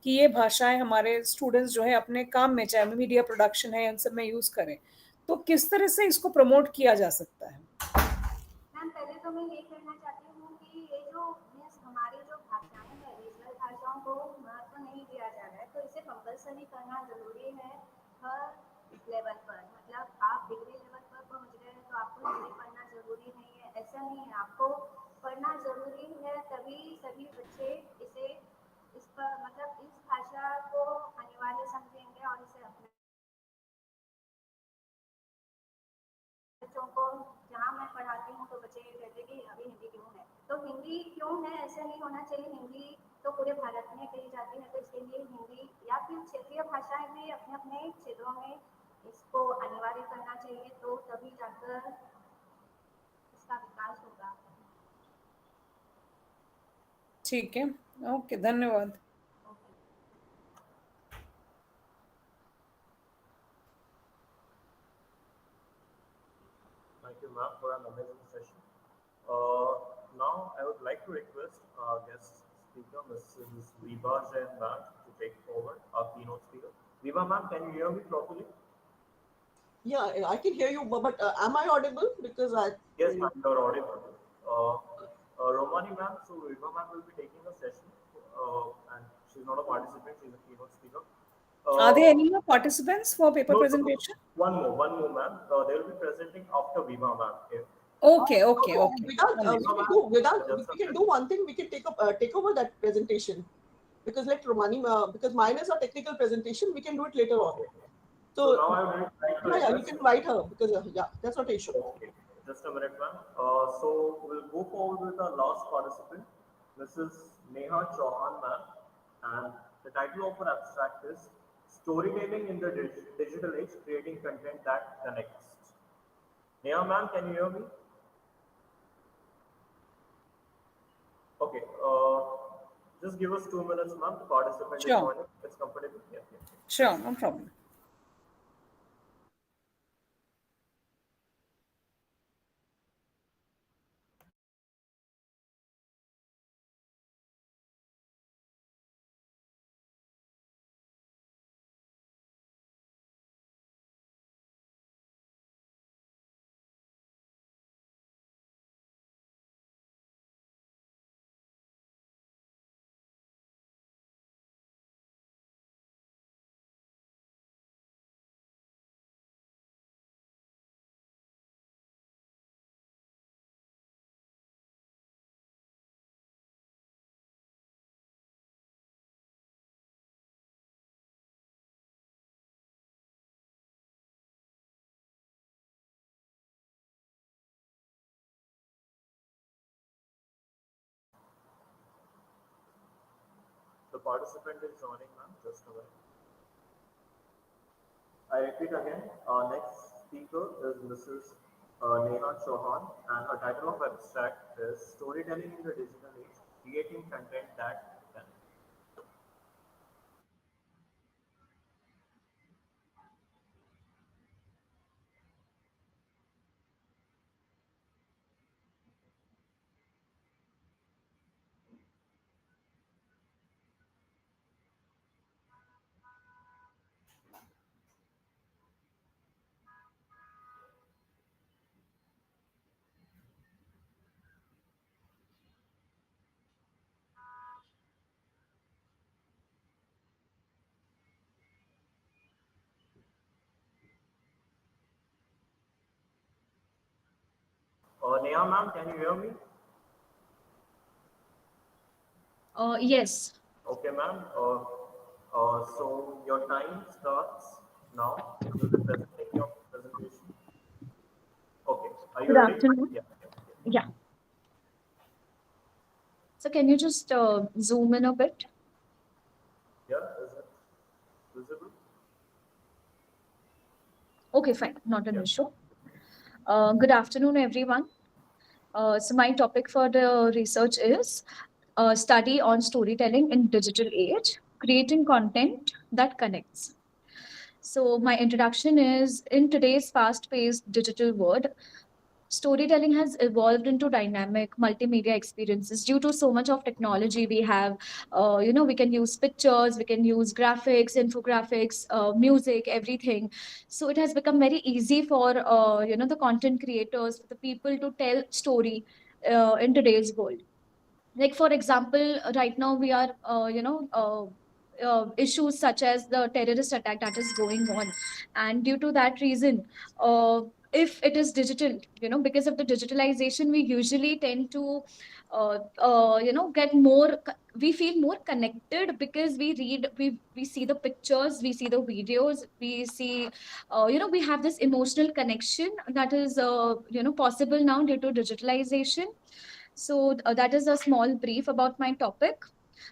कि ये भाषाएं हमारे स्टूडेंट्स जो है अपने काम में, चाहे मीडिया प्रोडक्शन है, इन सब में यूज करें, तो किस तरह से इसको प्रमोट किया जा सकता है? मैम पहले तो मैं ये कहना चाहती हूँ कि ये जो हमारी जो भाषाएं हैं, रीजनल भाषाओं को महत्व नहीं दिया जा रहा है, तो इसे कंपलसरी करना जरूरी है हर लेवल पर। मतलब आप डिग्री लेवल पर पहुँच गए तो आपको हिंदी पढ़ना जरूरी नहीं है, ऐसा नहीं है। आपको पढ़ना जरूरी है, तभी सभी बच्चे इसे इस पर मतलब इस भाषा को अनिवार्य समझेंगे और इसे अपने बच्चों को, जहाँ मैं पढ़ाती हूँ तो बच्चे ये कहते कि अभी हिंदी क्यों है, तो हिंदी क्यों है ऐसा नहीं होना चाहिए। हिंदी तो पूरे भारत में कही जाती है, तो इसके लिए हिंदी या फिर क्षेत्रीय भाषाएं भी अपने अपने क्षेत्रों में इसको अनिवार्य करना चाहिए, तो तभी जाकर इसका विकास होगा। ठीक है, ओके, धन्यवाद। Thank you, ma'am, for an amazing session. Now, I would like to request our guest speaker, Mrs. Viva Jain ma'am, to take forward our keynote speaker. Viva ma'am, can you hear me properly? Yeah, I can hear you, but am I audible? Because I. Yes, ma'am, you are audible. Romani ma'am, so Viva ma'am will be taking a session, and she's not a participant; she's a keynote speaker. Are there Uh, any more participants for paper no, presentation? one more, ma'am. They will be presenting after Viva ma'am. If Okay, okay, No, okay. without, One we minute. can do without. just a We can minute. do one thing. We can take over that presentation, because let Romani, because mine is a technical presentation. We can do it later on. Okay. So So now I would like to yeah, you request. can invite her, because yeah, that's not an issue. Okay, just a minute, ma'am. So we'll go forward with our last participant, Mrs. Neha Chauhan, ma'am, and the title of her abstract is "Storytelling in the Digital Age: Creating Content That Connects." Neha, ma'am, can you hear me? Okay. Just give us 2 minutes, ma'am. The participant is Sure, joining. It's comfortable. Yeah, yeah. sure, no problem. The participant is joining, ma'am. Just a minute. I repeat again, our next speaker is Mrs. Neha Chauhan, and her title of abstract is Storytelling in the Digital Age, Creating Content That Can. Neha ma'am, can you hear me? Yes. Okay, ma'am. So your time starts now. You'll be presenting your presentation. Okay. Are you Good ready? afternoon. Yeah. Yeah. Yeah. So can you just zoom in a bit? Yeah. Is it visible? Okay, fine. Not an Yeah. issue. Good afternoon, everyone. So my topic for the research is study on storytelling in digital age, creating content that connects. So my introduction is in today's fast-paced digital world, storytelling has evolved into dynamic multimedia experiences due to so much of technology we have. We can use pictures, we can use graphics, infographics, music, everything. So it has become very easy for the content creators, for the people to tell story in today's world. Like for example, right now we are issues such as the terrorist attack that is going on, and due to that reason, if it is digital, because of the digitalization, we usually tend to get more we feel more connected because we read, we see the pictures, we see the videos, we see we have this emotional connection that is possible now due to digitalization. So that is a small brief about my topic.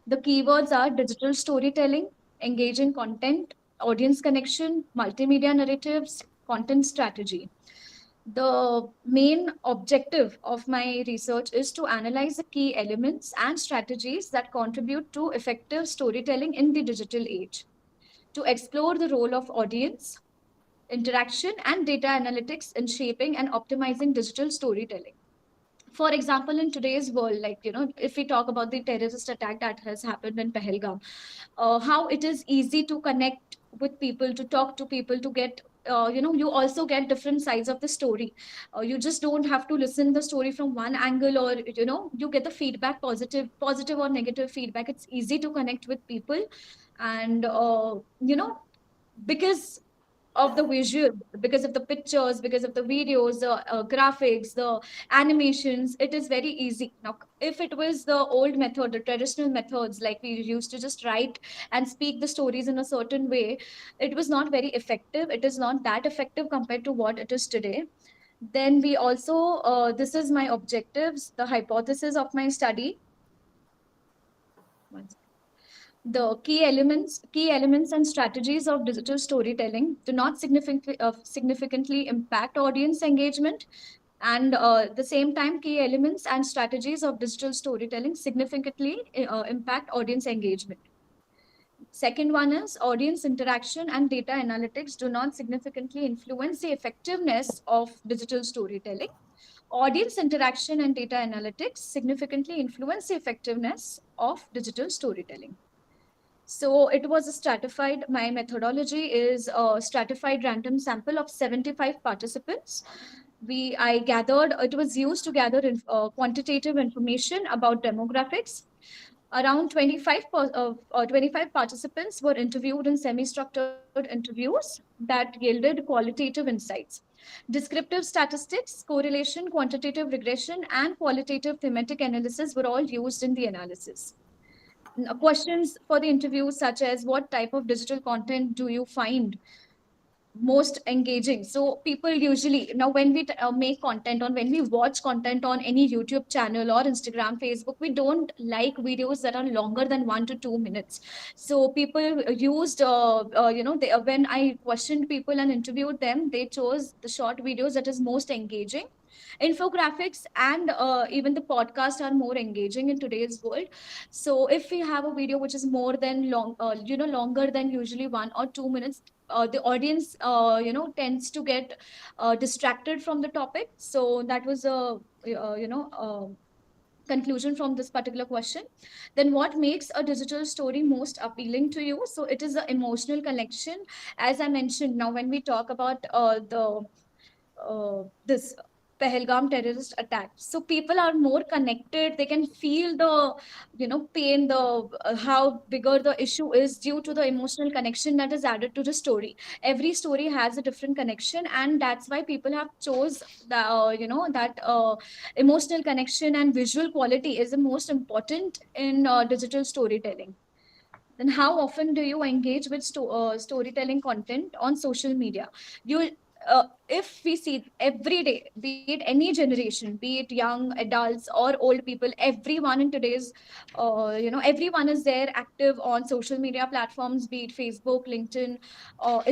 The keywords are digital storytelling, engaging content, audience connection, multimedia narratives, content strategy. The main objective of my research is to analyze the key elements and strategies that contribute to effective storytelling in the digital age, to explore the role of audience, interaction, and data analytics in shaping and optimizing digital storytelling. For example, in today's world, like, if we talk about the terrorist attack that has happened in Pahalgam, how it is easy to connect with people, to talk to people, to get you also get different sides of the story. You just don't have to listen the story from one angle, or you get the feedback, positive or negative feedback. It's easy to connect with people. And because of the visual, because of the pictures, because of the videos, the graphics, the animations, it is very easy. Now, if it was the old method, the traditional methods, like we used to just write and speak the stories in a certain way, it was not very effective. It is not that effective compared to what it is today. Then we also, this is my objectives, the hypothesis of my study. One second. The key elements and strategies of digital storytelling do not significantly impact audience engagement, and the same time, key elements and strategies of digital storytelling significantly impact audience engagement. Second one is audience interaction and data analytics do not significantly influence the effectiveness of digital storytelling. Audience interaction and data analytics significantly influence the effectiveness of digital storytelling. So it was a stratified, my methodology is a stratified random sample of 75 participants. I gathered, it was used to gather quantitative information about demographics. Around 25 participants were interviewed in semi-structured interviews that yielded qualitative insights. Descriptive statistics, correlation, quantitative regression, and qualitative thematic analysis were all used in the analysis. Questions for the interview, such as what type of digital content do you find most engaging? So people usually, now when we make content, or when we watch content on any YouTube channel or Instagram, Facebook, we don't like videos that are longer than 1 to 2 minutes. So people used when I questioned people and interviewed them, they chose the short videos that is most engaging. Infographics and even the podcast are more engaging in today's world. So if we have a video which is more than longer than usually 1 or 2 minutes, the audience tends to get distracted from the topic. So that was a conclusion from this particular question. Then what makes a digital story most appealing to you? So it is the emotional connection. As I mentioned, now when we talk about this Pahalgam terrorist attack. So people are more connected. They can feel the, pain, the how bigger the issue is due to the emotional connection that is added to the story. Every story has a different connection, and that's why people have chose the, that emotional connection and visual quality is the most important in digital storytelling. Then how often do you engage with storytelling content on social media? You If we see every day, be it any generation, be it young adults or old people, everyone in today's everyone is there active on social media platforms, be it Facebook, LinkedIn,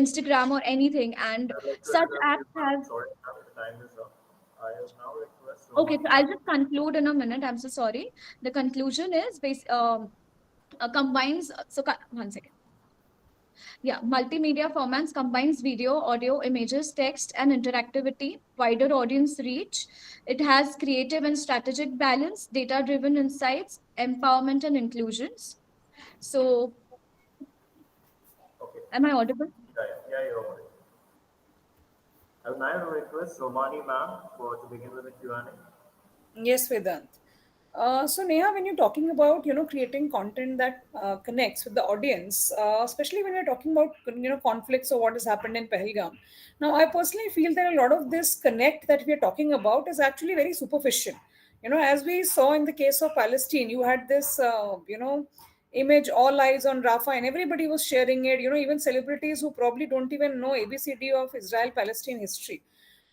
Instagram, or anything. And I'd like to such interrupt you, apps ma'am. have. Sorry, ma'am. The time is up. I will now request Okay, Romani so I'll ma'am. just conclude in a minute. I'm so sorry. The conclusion is combines. One second. Yeah, multimedia formats combines video, audio, images, text, and interactivity, wider audience reach. It has creative and strategic balance, data-driven insights, empowerment, and inclusions. So, Okay. am I audible? Yeah, you're right. I would now request Romani ma'am for to begin with the Q&A. Yes, Vedant. So Neha, when you're talking about creating content that connects with the audience, especially when you're talking about conflicts or what has happened in Pahalgam. Now, I personally feel that a lot of this connect that we are talking about is actually very superficial. As we saw in the case of Palestine, you had this image, all eyes on Rafah, and everybody was sharing it. Even celebrities who probably don't even know ABCD of Israel-Palestine history.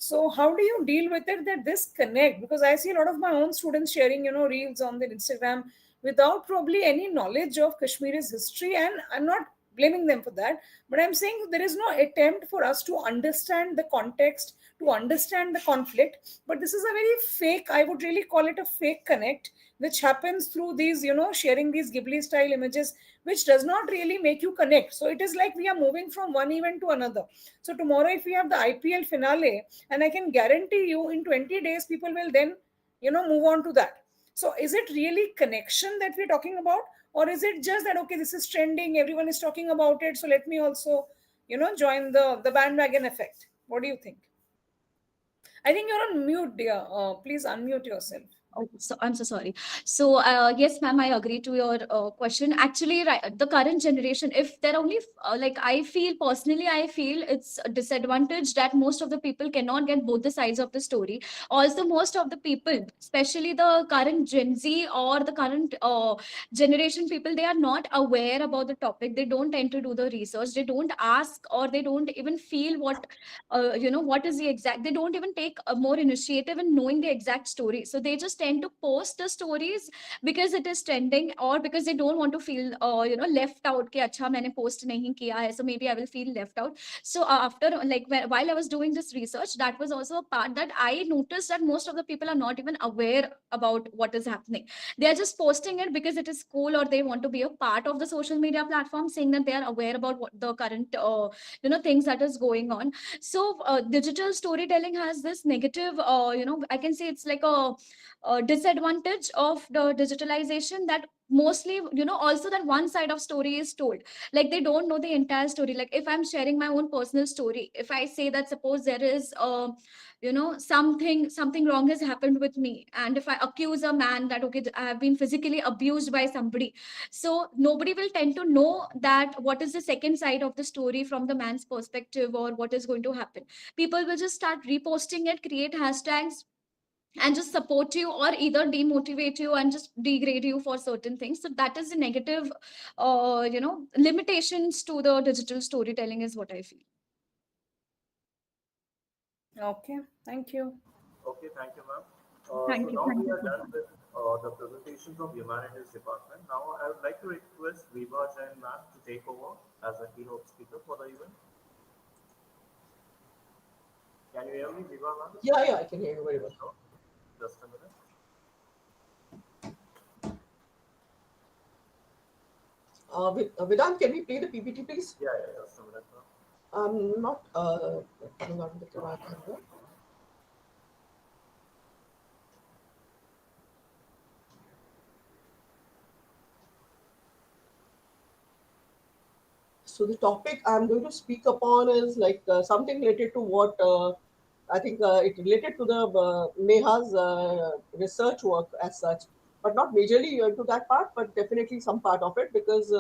So how do you deal with it that this connect? Because I see a lot of my own students sharing, reels on their Instagram without probably any knowledge of Kashmir's history, and I'm not blaming them for that. But I'm saying there is no attempt for us to understand the context, to understand the conflict. But this is a very fake, I would really call it a fake connect, which happens through these, sharing these Ghibli style images, which does not really make you connect. So it is like we are moving from one event to another. So tomorrow, if we have the IPL finale, and I can guarantee you in 20 days, people will then, move on to that. So is it really connection that we're talking about? Or is it just that, okay, this is trending, everyone is talking about it, so let me also, join the bandwagon effect? What do you think? I think you're on mute, dear. Please unmute yourself. Oh, so I'm so sorry. So, yes, ma'am, I agree to your question. Actually, right, the current generation, if they're only like, I feel personally, I feel it's a disadvantage that most of the people cannot get both the sides of the story. Also, most of the people, especially the current Gen Z or the current generation people, they are not aware about the topic. They don't tend to do the research. They don't ask, or they don't even feel what is the exact. They don't even take a more initiative in knowing the exact story. So they just tend to post the stories because it is trending, or because they don't want to feel left out कि अच्छा मैंने post नहीं किया है, so maybe I will feel left out. So after, like, while I was doing this research, that was also a part that I noticed, that most of the people are not even aware about what is happening. They are just posting it because it is cool, or they want to be a part of the social media platform, saying that they are aware about what the current things that is going on. So digital storytelling has this negative, I can say it's like a disadvantage of the digitalization, that mostly, also that one side of story is told. Like, they don't know the entire story. Like, if I'm sharing my own personal story, if I say that, suppose there is something wrong has happened with me, and if I accuse a man that, okay, I have been physically abused by somebody, so nobody will tend to know that what is the second side of the story from the man's perspective, or what is going to happen. People will just start reposting it, create hashtags, and just support you, or either demotivate you and just degrade you for certain things. So that is the negative limitations to the digital storytelling, is what I feel. Okay, thank you. Okay, thank you, ma'am. So Thank you. now Thank we you are so done much. with the presentations of Humanities Department. Now I would like to request Viva Jain ma'am to take over as a keynote speaker for the event. Can you hear me, Viva ma'am? Yeah, I can hear you very well. Sure. Just a minute. Vedant, can we play the PPT, please? Yeah, just a minute, ma'am. I'm not coming out of the camera. So the topic I'm going to speak upon is like something related to what I think it related to the Neha's research work as such, but not majorly into that part, but definitely some part of it, because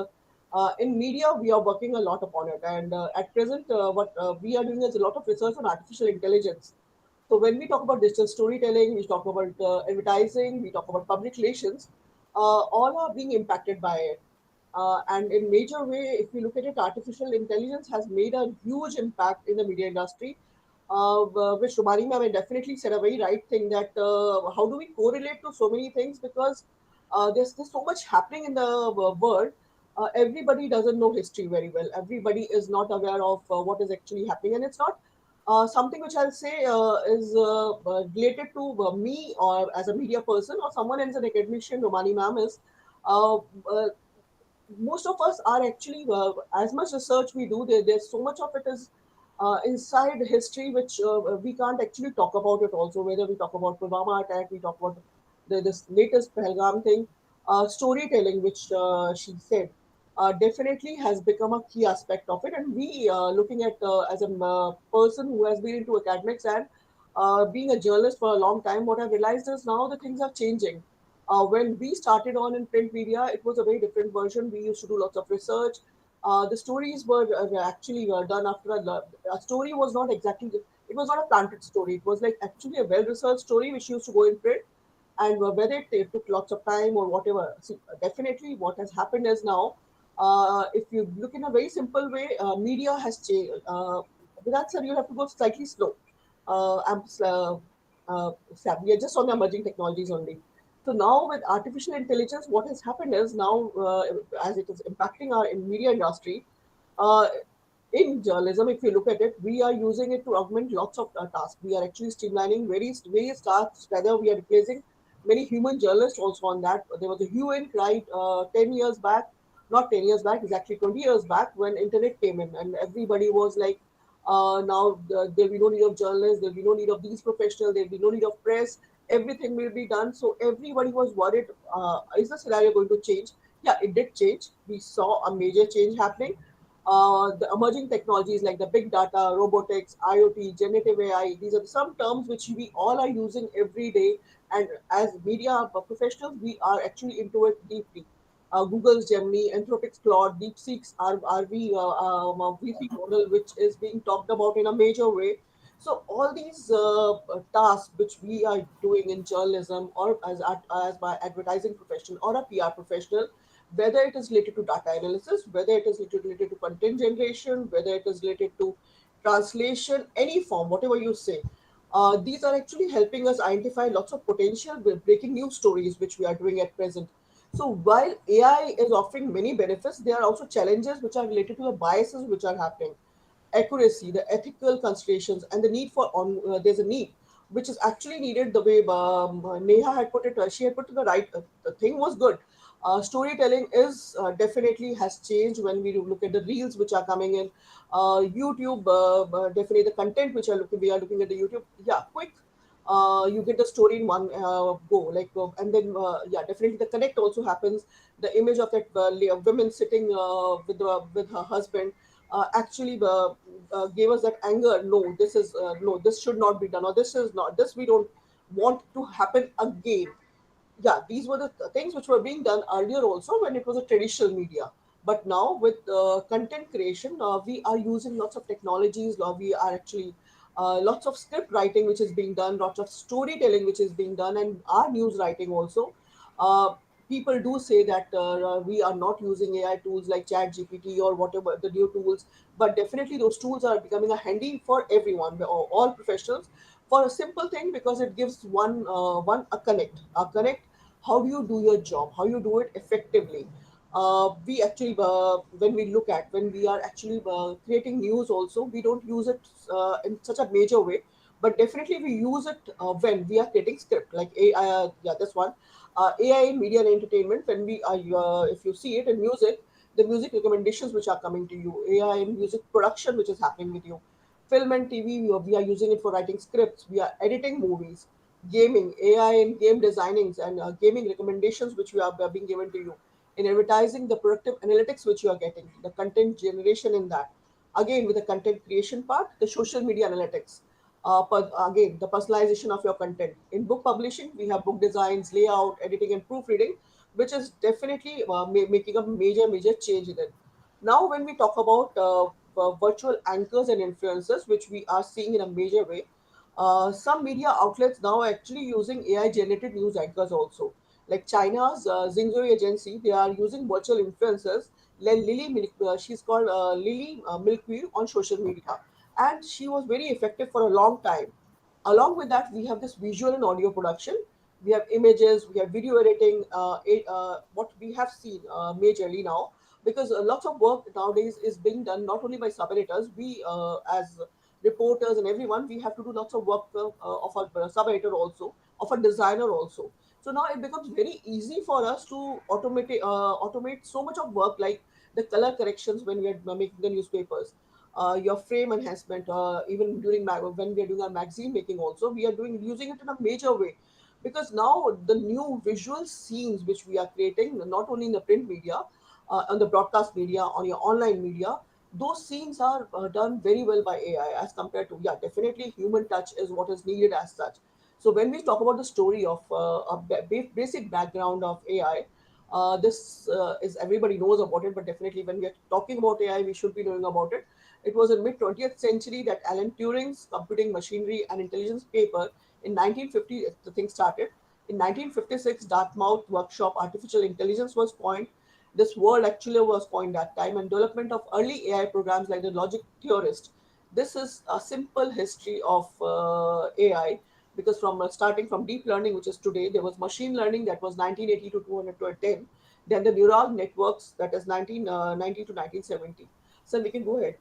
in media we are working a lot upon it, and at present what we are doing is a lot of research on artificial intelligence. So when we talk about digital storytelling, we talk about advertising, we talk about public relations, all are being impacted by it. And in major way, if you look at it, artificial intelligence has made a huge impact in the media industry, which Rumani ma'am definitely said a very right thing, that how do we correlate to so many things, because there's so much happening in the world. Everybody doesn't know history very well. Everybody is not aware of what is actually happening, and it's not something which I'll say is related to me or as a media person or someone as an academician. Romani ma'am is. Uh, uh, Most of us are actually as much research we do there's so much of it is inside history which we can't actually talk about it also, whether we talk about Pulwama attack, we talk about this latest Pahalgam thing. Storytelling, which she said, definitely has become a key aspect of it, and we looking at as a person who has been into academics and being a journalist for a long time, what I've realized is now the things are changing. When we started on in print media, it was a very different version. We used to do lots of research. The stories were actually done after a story was not exactly, it was not a planted story. It was like actually a well-researched story which used to go in print, and whether it took lots of time or whatever. See, definitely what has happened is now, if you look in a very simple way, media has changed. With that said, you have to go slightly slow. We are just on the emerging technologies only. So now with artificial intelligence, what has happened is now, as it is impacting our in media industry, uh, in journalism, if you look at it, we are using it to augment lots of tasks. We are actually streamlining various tasks. Whether we are replacing many human journalists also on that. There was a hue and cry 10 years back, not 10 years back, exactly 20 years back, when internet came in, and everybody was like, now there'll be no need of journalists, there'll be no need of these professionals, there'll be no need of press. Everything will be done. So everybody was worried. Is the scenario going to change? Yeah, it did change. We saw a major change happening. The emerging technologies like the big data, robotics, IoT, generative AI, these are some terms which we all are using every day. And as media professionals, we are actually into it deeply. Google's Gemini, Anthropic's Claude, DeepSeek's RV, VC model, which is being talked about in a major way. So all these tasks which we are doing in journalism or as my advertising profession or a PR professional, whether it is related to data analysis, whether it is related to content generation, whether it is related to translation, any form, whatever you say, these are actually helping us identify lots of potential with breaking news stories, which we are doing at present. So while AI is offering many benefits, there are also challenges which are related to the biases which are happening, accuracy, the ethical considerations, and the need for there's a need which is actually needed. The way Neha had put it, she had put it the right. The thing was good. Storytelling is definitely has changed when we look at the reels which are coming in. YouTube, definitely the content which we are looking at the YouTube. Yeah, quick. You get the story in one go, like, and then yeah, definitely the connect also happens. The image of that woman sitting with her husband actually gave us that anger. No, this is no, this should not be done, or this is not, this we don't want to happen again. Yeah, these were the things which were being done earlier also when it was a traditional media. But now with content creation, we are using lots of technologies. Now we are actually lots of script writing which is being done, lots of storytelling which is being done, and our news writing also. uh, People do say that we are not using AI tools like Chat GPT or whatever the new tools, but definitely those tools are becoming a handy for everyone, all professionals, for a simple thing, because it gives one a connect. How do you do your job? How you do it effectively? We actually, when we look at, when we are actually creating news also, we don't use it in such a major way, but definitely we use it when we are creating script like AI. Yeah, this one, AI in media and entertainment. When we are, if you see it in music, the music recommendations which are coming to you, AI in music production which is happening with you, film and TV, we are using it for writing scripts, we are editing movies, gaming, AI in game designings and gaming recommendations which we are being given to you, in advertising, the productive analytics which you are getting, the content generation in that, again with the content creation part, the social media analytics. Again, the personalization of your content. In book publishing, we have book designs, layout, editing, and proofreading, which is definitely making a major change in it. Now, when we talk about virtual anchors and influencers, which we are seeing in a major way, some media outlets now actually using AI generated news anchors also. Like China's Xinzhou agency, they are using virtual influencers. Like she's called Lily Milkweed on social media, and she was very effective for a long time. Along with that, we have this visual and audio production. We have images, we have video editing. What we have seen majorly now, because lots of work nowadays is being done not only by sub editors. We, as reporters and everyone, we have to do lots of work of a sub editor also, of a designer also. So now it becomes very easy for us to automate so much of work, like the color corrections when we are making the newspapers, your frame enhancement, even during when we are doing our magazine making also, we are doing using it in a major way, because now the new visual scenes which we are creating, not only in the print media, on the broadcast media, on your online media, those scenes are done very well by AI as compared to, yeah, definitely human touch is what is needed as such. So when we talk about the story of basic background of AI, this is everybody knows about it, but definitely when we are talking about AI, we should be knowing about it. It was in mid 20th century that Alan Turing's Computing Machinery and Intelligence paper in 1950 the thing started. In 1956, Dartmouth Workshop Artificial Intelligence was coined. This word actually was coined that time, and development of early AI programs like the logic theorist. This is a simple history of AI, because from starting from deep learning, which is today, there was machine learning that was 1980 to 210, then the neural networks that is 1990 to 1970. So we can go ahead.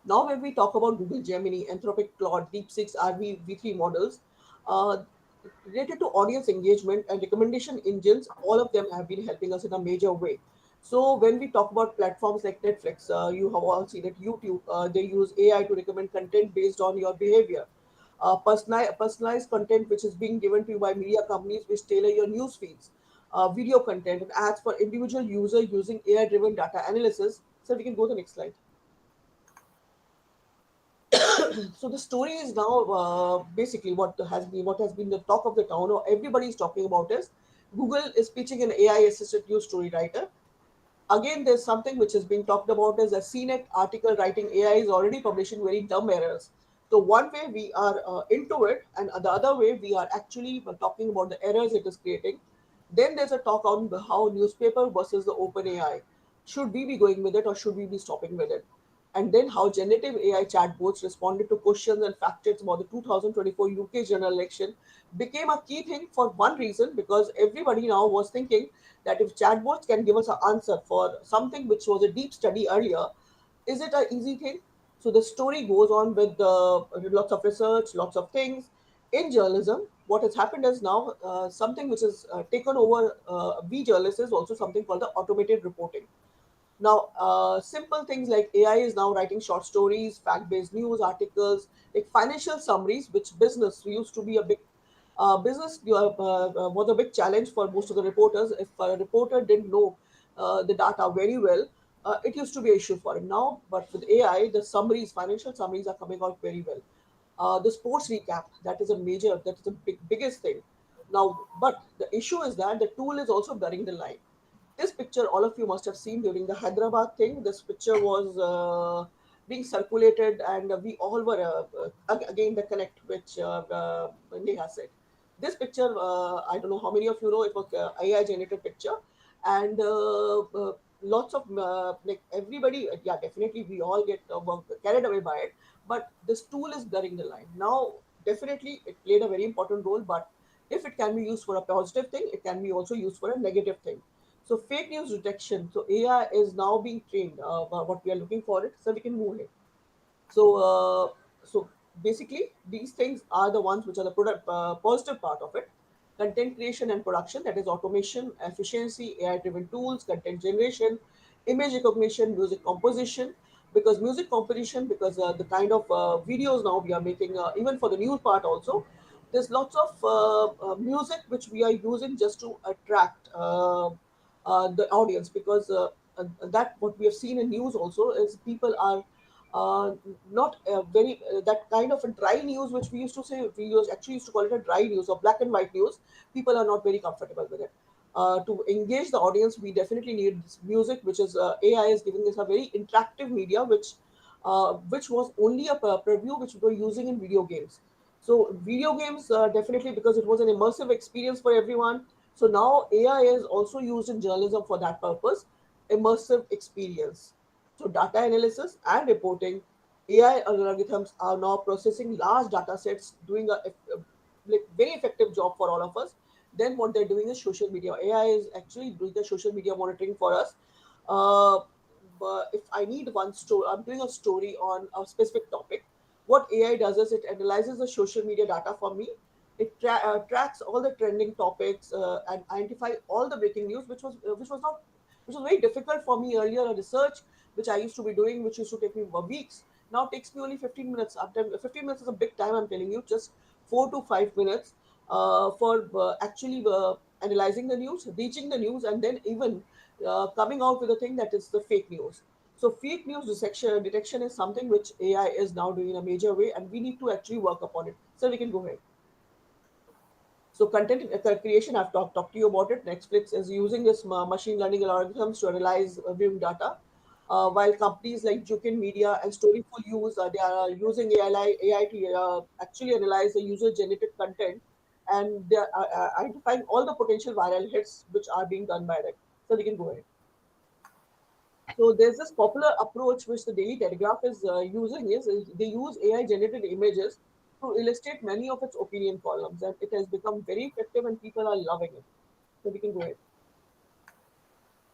Now, when we talk about Google Gemini, Anthropic Claude, DeepSeek's RV V3 models, uh, related to audience engagement and recommendation engines, all of them have been helping us in a major way. So, when we talk about platforms like Netflix, you have all seen it, YouTube, they use AI to recommend content based on your behavior. Personalized content which is being given to you by media companies which tailor your news feeds, video content and ads for individual user using AI driven data analysis. So, we can go to the next slide. So the story is now basically what has been the talk of the town, or everybody is talking about, is Google is pitching an AI assisted news story writer. Again, there's something which is being talked about as a CNET article writing AI is already publishing very dumb errors. So one way we are into it, and the other way we are actually talking about the errors it is creating. Then there's a talk on how newspaper versus the open AI. Should we be going with it or should we be stopping with it? And then how generative AI chatbots responded to questions and factors about the 2024 UK general election became a key thing for one reason, because everybody now was thinking that if chatbots can give us an answer for something which was a deep study earlier, is it an easy thing? So the story goes on with lots of research, lots of things. In journalism, what has happened is now something which is taken over we journalists is also something called the automated reporting. Now, simple things like AI is now writing short stories, fact-based news articles, like financial summaries, which business used to be a big business was a big challenge for most of the reporters. If a reporter didn't know the data very well, it used to be an issue for him. Now, but with AI, the summaries, financial summaries, are coming out very well. The sports recap, that is the biggest thing. Now, but the issue is that the tool is also blurring the line. This picture, all of you must have seen during the Hyderabad thing. This picture was being circulated, and we all were again the connect, which Neha said. This picture, I don't know how many of you know, it was AI generated picture, and lots of like everybody, yeah, definitely we all get carried away by it. But this tool is blurring the line. Now, definitely, it played a very important role, but if it can be used for a positive thing, it can be also used for a negative thing. So fake news detection. So AI is now being trained. What we are looking for it, so we can move it. So basically, these things are the ones which are the positive part of it. Content creation and production, that is automation, efficiency, AI-driven tools, content generation, image recognition, music composition. Because music composition, because the kind of videos now we are making, even for the news part also, there's lots of music which we are using just to attract the audience, because that what we have seen in news also is people are uh, not very that kind of a dry news which we used to say, actually used to call it a dry news or black and white news. People are not very comfortable with it. To engage the audience, we definitely need this music, which is AI is giving us a very interactive media, which was only a preview which we were using in video games. So video games definitely, because it was an immersive experience for everyone. So now AI is also used in journalism for that purpose, immersive experience. So data analysis and reporting, AI algorithms are now processing large data sets, doing a like very effective job for all of us. Then what they're doing is social media. AI is actually doing the social media monitoring for us. Uh, but if I need one story, I'm doing a story on a specific topic. What AI does is it analyzes the social media data for me. It tracks all the trending topics and identify all the breaking news, which was very difficult for me earlier. A research which I used to be doing, which used to take me weeks, now takes me only 15 minutes. After 15 minutes is a big time, I'm telling you, just 4 to 5 minutes for actually analyzing the news, reaching the news, and then even coming out with a thing that is the fake news. So fake news detection is something which AI is now doing in a major way, and we need to actually work upon it. So we can go ahead. So content creation, I've talked to you about it. Netflix is using this machine learning algorithms to analyze viewing data, while companies like Jukin Media and Storyful use they are using AI to actually analyze the user-generated content, and they are identifying all the potential viral hits which are being done by them. So we can go ahead. So there's this popular approach which the Daily Telegraph is using is they use AI generated images to illustrate many of its opinion columns, and it has become very effective and people are loving it. So we can go ahead.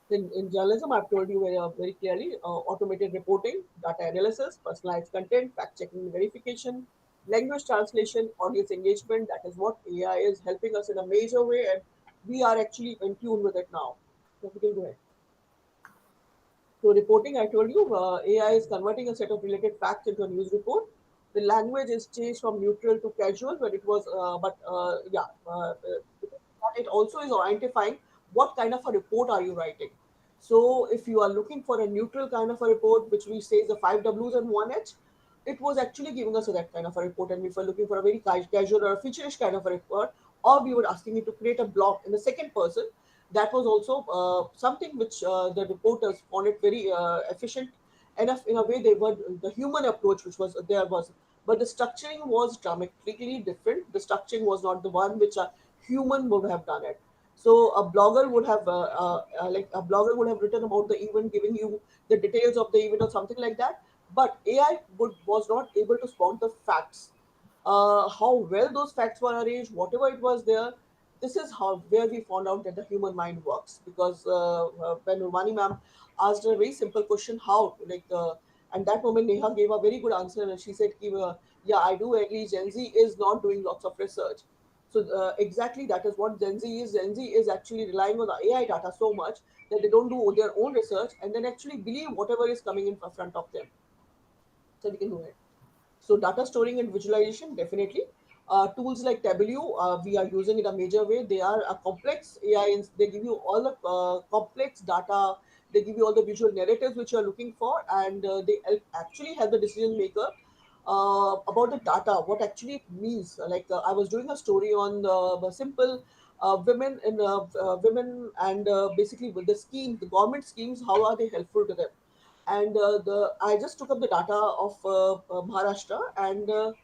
In journalism, I've told you very clearly automated reporting, data analysis, personalized content, fact checking, verification, language translation, audience engagement. That is what AI is helping us in a major way, and we are actually in tune with it now. So we can go ahead. So reporting, I told you, AI is converting a set of related facts into a news report. The language is changed from neutral to casual, but it was, but it also is identifying what kind of a report are you writing. So if you are looking for a neutral kind of a report, which we say is the five W's and one H, it was actually giving us that kind of a report. And if we're looking for a very casual or a feature kind of a report, or we were asking it to create a blog in the second person, that was also something which the reporters found it very efficient enough in a way. They were the human approach which was there was, but the structuring was dramatically different. The structuring was not the one which a human would have done it. So a blogger would have like a blogger would have written about the event, giving you the details of the event or something like that. But AI was not able to spot the facts, how well those facts were arranged, whatever it was there. This is how where we found out that the human mind works. Because when Rumani ma'am asked a very simple question, how and that moment Neha gave a very good answer, and she said, "Yeah, I do agree. Gen Z is not doing lots of research." So exactly that is what Gen Z is. Gen Z is actually relying on the AI data so much that they don't do their own research and then actually believe whatever is coming in front of them. So we can go ahead. So data storing and visualization, definitely. Tools like Tableau, we are using in a major way. They are a complex AI, and they give you all the complex data. They give you all the visual narratives which you are looking for, and they actually help the decision maker about the data, what actually it means. I was doing a story on the simple women and basically with the scheme, the government schemes, how are they helpful to them? And the I just took up the data of Maharashtra, and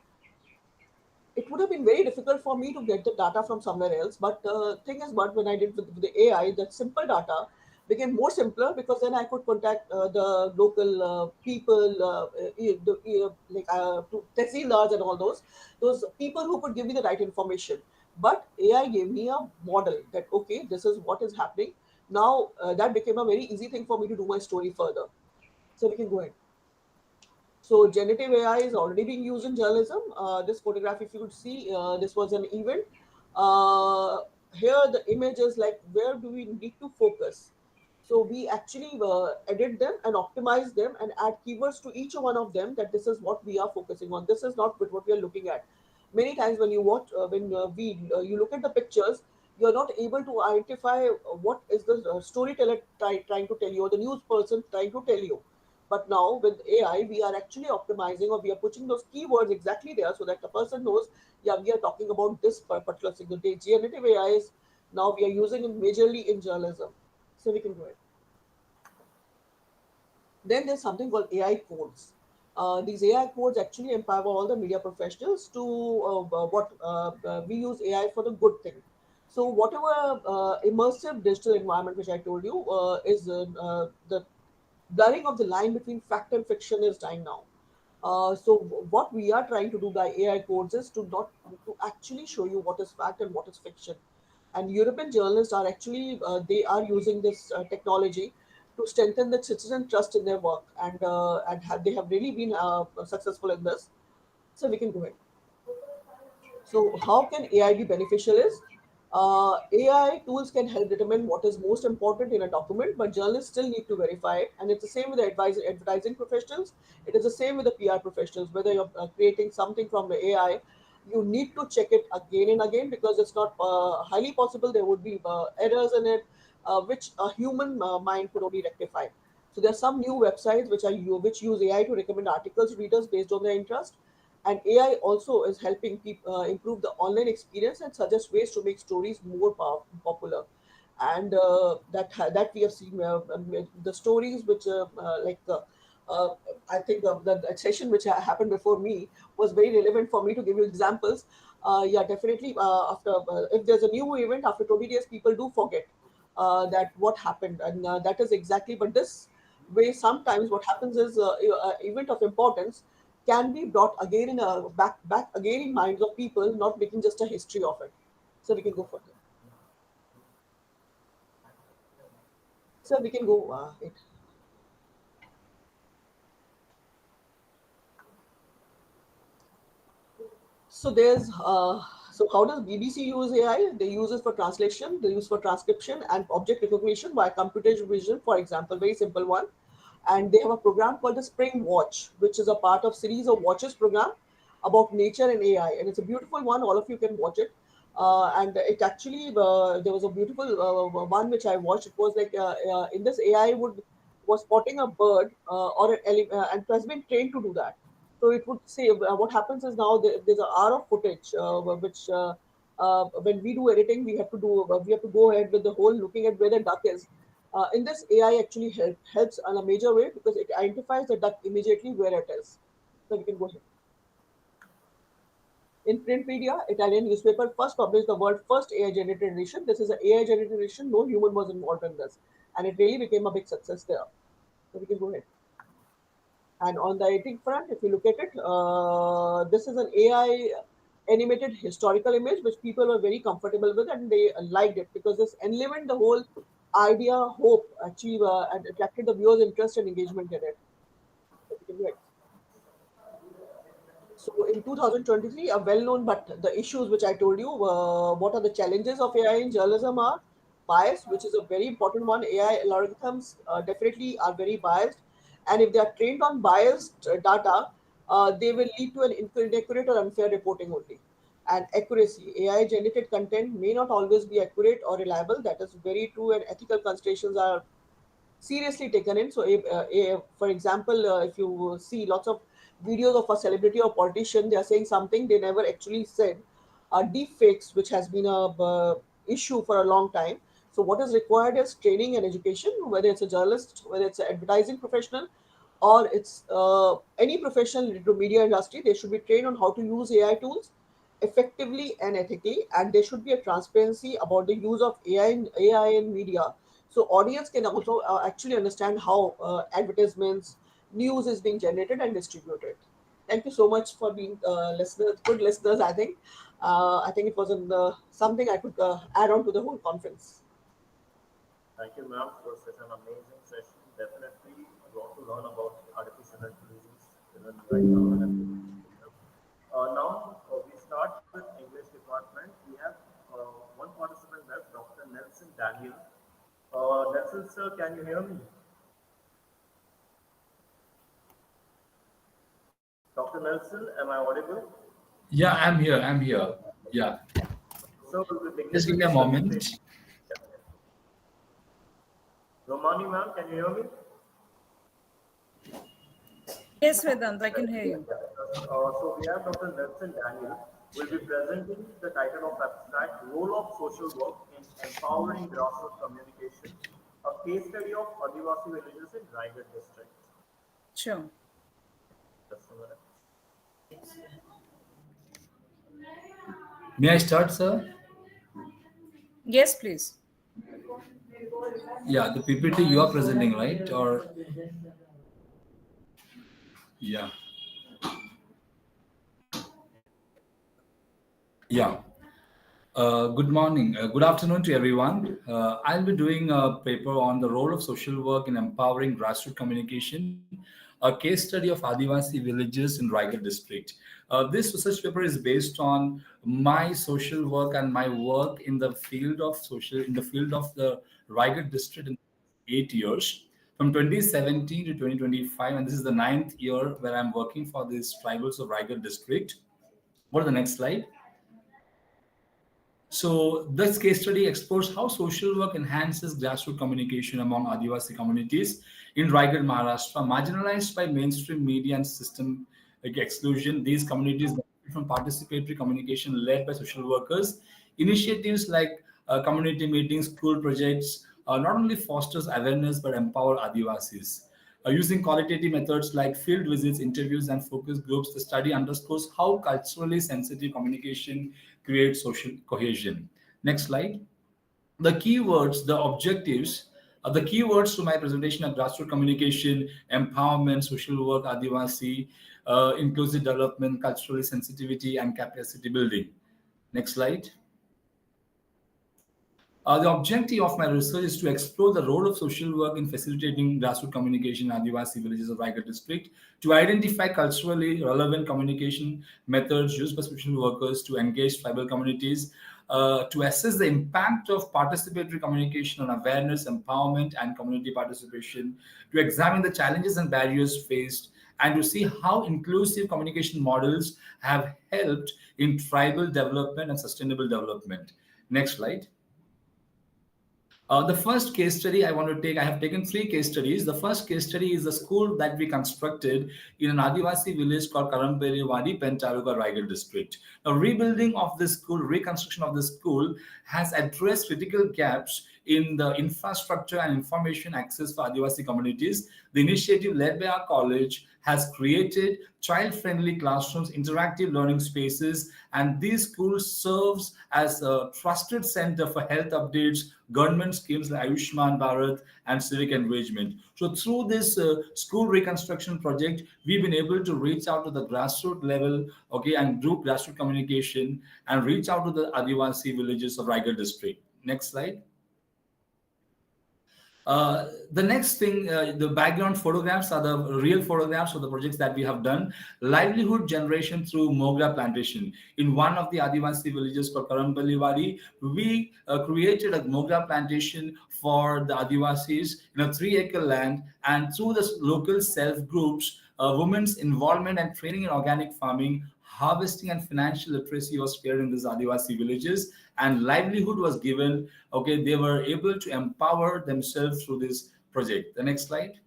it would have been very difficult for me to get the data from somewhere else. But thing is, but when I did with the AI, that simple data became more simpler, because then I could contact the local people, to tehsildars and all those people who could give me the right information. But AI gave me a model that okay, this is what is happening now. That became a very easy thing for me to do my story further. So we can go ahead. So generative AI is already being used in journalism. This photograph, if you could see, this was an event. Uh, Here the image is like, where do we need to focus? So we actually edit them and optimize them and add keywords to each one of them, that this is what we are focusing on. This is not what we are looking at. Many times when you watch, when we you look at the pictures, you are not able to identify what is the storyteller trying to tell you, or the news person trying to tell you. But now with AI, we are actually optimizing, or we are putting those keywords exactly there so that the person knows, yeah, we are talking about this particular thing. The generative AI is now we are using it majorly in journalism. So we can go ahead. Then there's something called AI codes. These AI codes actually empower all the media professionals to we use AI for the good thing. So whatever immersive digital environment which I told you is the blurring of the line between fact and fiction is dying now. So what we are trying to do by AI codes is to actually show you what is fact and what is fiction. And European journalists are actually they are using this technology to strengthen the citizen trust in their work, they have really been successful in this. So we can go ahead. So how can AI be beneficial is AI tools can help determine what is most important in a document, but journalists still need to verify it. And it's the same with the advertising professionals. It is the same with the PR professionals. Whether you're creating something from the AI, you need to check it again and again because it's not highly possible there would be errors in it, which a human mind could only rectify. So there are some new websites which use AI to recommend articles to readers based on their interest, and AI also is helping people improve the online experience and suggest ways to make stories more popular. And that we have seen the stories which uh, I think the session which happened before me was very relevant for me to give you examples. Yeah, definitely. After if there's a new event after 20 days, people do forget that what happened, and that is exactly. But this way, sometimes what happens is event of importance can be brought again in a back again in minds of people, not making just a history of it. So we can go further. So we can go. So there's so how does BBC use AI? They use it for translation, they use for transcription and object recognition by computer vision, for example, very simple one. And they have a program called the Spring Watch, which is a part of series of watches program about nature and AI, and it's a beautiful one. All of you can watch it. And it actually there was a beautiful one which I watched. It was like in this AI would was spotting a bird and it has been trained to do that. So it would say what happens is now there's an hour of footage which when we do editing we have to go ahead with the whole looking at where the duck is. In this AI actually helps in a major way because it identifies the duck immediately where it is. So we can go ahead. In print media, Italian newspaper first published the world's first AI generated edition. This is an AI generated edition. No human was involved in this, and it really became a big success there. So we can go ahead. And on the editing front, if you look at it, this is an AI animated historical image which people were very comfortable with and they liked it because this enlivened the whole idea, hope, achieve, and attracted the viewers' interest and engagement in it. So we can go ahead. So in 2023, a well-known, but the issues which I told you, what are the challenges of AI in journalism are bias, which is a very important one. AI algorithms definitely are very biased, and if they are trained on biased data, they will lead to an inaccurate or unfair reporting only. And accuracy, AI-generated content may not always be accurate or reliable. That is very true, and ethical considerations are seriously taken in. So, for example, if you see lots of videos of a celebrity or politician, they are saying something they never actually said. Deep fakes, which has been a issue for a long time. So, what is required is training and education, whether it's a journalist, whether it's an advertising professional, or it's any professional related to media industry. They should be trained on how to use AI tools effectively and ethically, and there should be a transparency about the use of AI in media, so audience can also actually understand how advertisements, news is being generated and distributed. Thank you so much for being listeners, good listeners. I think it was something I could add on to the whole conference. Thank you, ma'am, for such an amazing session. Definitely a lot to learn about artificial intelligence even right now. Now we start with English department. We have one participant left, Dr. Nelson Daniel. Nelson, sir, can you hear me? Dr. Nelson, am I audible? Yeah, I'm here. I'm here. Yeah. So we'll begin Just give with me the a moment. presentation. Romani, ma'am, can you hear me? Yes, Vedant, I can hear you. Yeah. So we have Dr. Nelson Daniel will be presenting the title of abstract Role of Social Work in Empowering Grassroots Communication, a case study of Adivasi villages in Raigad district. Sure. Just a minute. May I start, sir? Yes, please. Yeah, the PPT you are presenting, right? Or yeah, yeah. Good morning, good afternoon to everyone. I'll be doing a paper on the role of social work in empowering grassroots communication, a case study of Adivasi villages in Raigad district. This research paper is based on my social work and my work in the field of the Raigad district in 8 years, from 2017 to 2025, and this is the ninth year where I'm working for these tribals of Raigad district. Go to the next slide. So this case study explores how social work enhances grassroots communication among Adivasi communities in Raigad, Maharashtra, marginalized by mainstream media and system exclusion. These communities benefit from participatory communication led by social workers. Initiatives like community meetings, school projects, not only fosters awareness but empower Adivasis. Using qualitative methods like field visits, interviews, and focus groups, the study underscores how culturally sensitive communication creates social cohesion. Next slide. The keywords, the objectives, the keywords to my presentation are grassroots communication, empowerment, social work, Adivasi, inclusive development, culturally sensitivity, and capacity building. Next slide. The objective of my research is to explore the role of social work in facilitating grassroots communication in Adivasi villages of Raigad district, to identify culturally relevant communication methods used by social workers to engage tribal communities, to assess the impact of participatory communication on awareness, empowerment, and community participation, to examine the challenges and barriers faced, and to see how inclusive communication models have helped in tribal development and sustainable development. Next slide. The first case study I want to take, I have taken three case studies. The first case study is a school that we constructed in an Adivasi village called Karampeli Wadi, Pentaruga, Raigad district. Now, rebuilding of this school, reconstruction of this school has addressed critical gaps in the infrastructure and information access for Adivasi communities. The initiative led by our college has created child-friendly classrooms, interactive learning spaces, and these schools serves as a trusted center for health updates, government schemes like Ayushman Bharat, and civic engagement. So through this school reconstruction project, we've been able to reach out to the grassroots level, okay, and do grassroots communication and reach out to the Adivasi villages of Raigad district. Next slide. The next thing, the background photographs are the real photographs of the projects that we have done. Livelihood generation through Mogra plantation. In one of the Adivasi villages called Karampalli, we created a Mogra plantation for the Adivasis in a 3-acre land, and through the local self groups, women's involvement and training in organic farming, harvesting and financial literacy was shared in these Adivasi villages, and livelihood was given. Okay, they were able to empower themselves through this project. The next slide.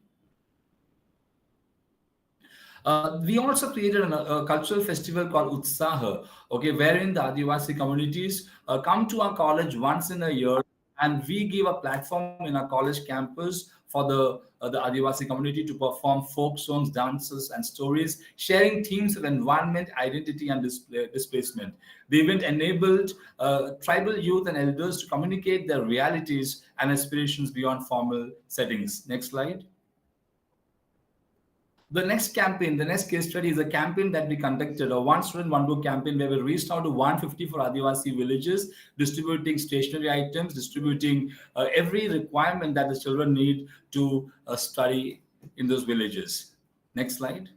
We also created a cultural festival called Utsaha, okay, wherein the Adivasi communities come to our college once in a year, and we give a platform in our college campus for the Adivasi community to perform folk songs, dances, and stories, sharing themes of environment, identity, and displacement. The event enabled tribal youth and elders to communicate their realities and aspirations beyond formal settings. Next slide. The next campaign, the next case study is a campaign that we conducted, a one student, one book campaign where we reached out to 154 Adivasi villages, distributing stationery items, distributing every requirement that the children need to study in those villages. Next slide.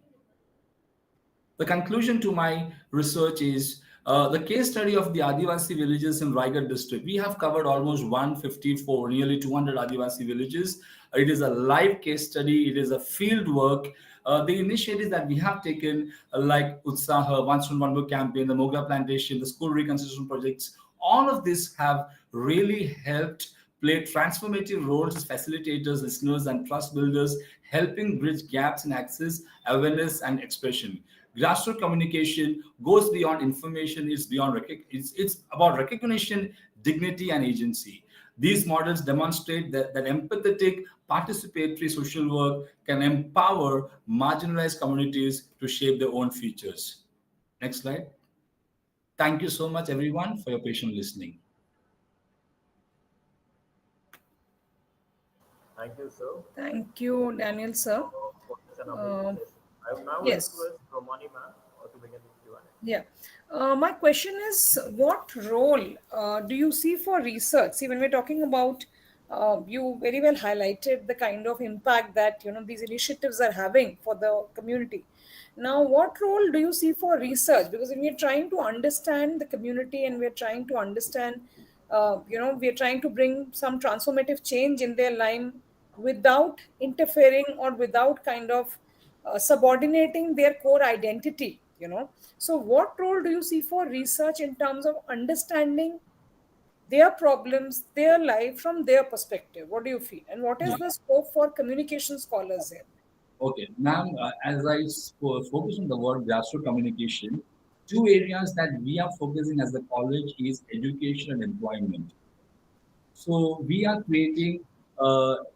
The conclusion to my research is the case study of the Adivasi villages in Raigad district. We have covered almost 154, nearly 200 Adivasi villages. It is a live case study. It is a field work. The initiatives that we have taken, like Utsaha, One Student, One Book campaign, the Mogra plantation, the school reconstruction projects, all of this have really helped play transformative roles as facilitators, listeners, and trust builders, helping bridge gaps in access, awareness, and expression. Grassroots communication goes beyond information, it's about recognition, dignity, and agency. These models demonstrate that empathetic, participatory social work can empower marginalized communities to shape their own futures. Next slide. Thank you so much, everyone, for your patient listening. Thank you, sir, Thank you, Daniel, sir. for such an amazing session. I will now Yes. request Romani ma'am to begin the Q&A. Yeah. My question is, what role do you see for research? See, when we're talking about, you very well highlighted the kind of impact that these initiatives are having for the community. Now, what role do you see for research? Because when we're trying to understand the community and we're trying to understand, we're trying to bring some transformative change in their life without interfering or without kind of subordinating their core identity. So what role do you see for research in terms of understanding their problems, their life from their perspective? What do you feel, and what is the scope for communication scholars here? Okay, ma'am, as I focus on the word grassroots communication, two areas that we are focusing as a college is education and employment. So we are creating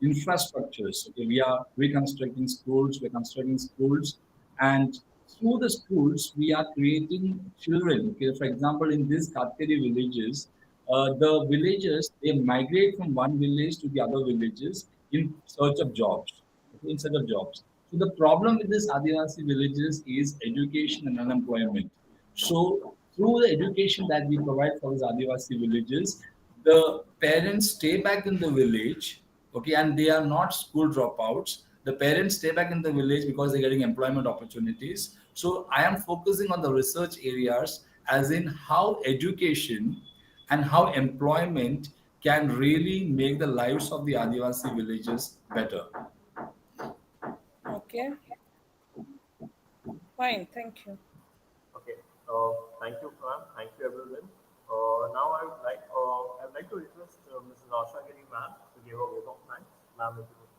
infrastructures. Okay, we are reconstructing schools, we're constructing schools, and through the schools, we are creating children. Okay, for example, in these Katkeri villages, the villagers they migrate from one village to the other villages in search of jobs. Okay, in search of jobs. So the problem with these Adivasi villages is education and unemployment. So through the education that we provide for these Adivasi villages, the parents stay back in the village, okay, and they are not school dropouts. The parents stay back in the village because they're getting employment opportunities. So I am focusing on the research areas, as in how education and how employment can really make the lives of the Adivasi villages better. Okay, fine, thank you. Okay. Thank you, ma'am. Thank you, everyone. Now I'd like to request Mrs. Asha Giri ma'am to give a vote of thanks. Ma'am, if you would please.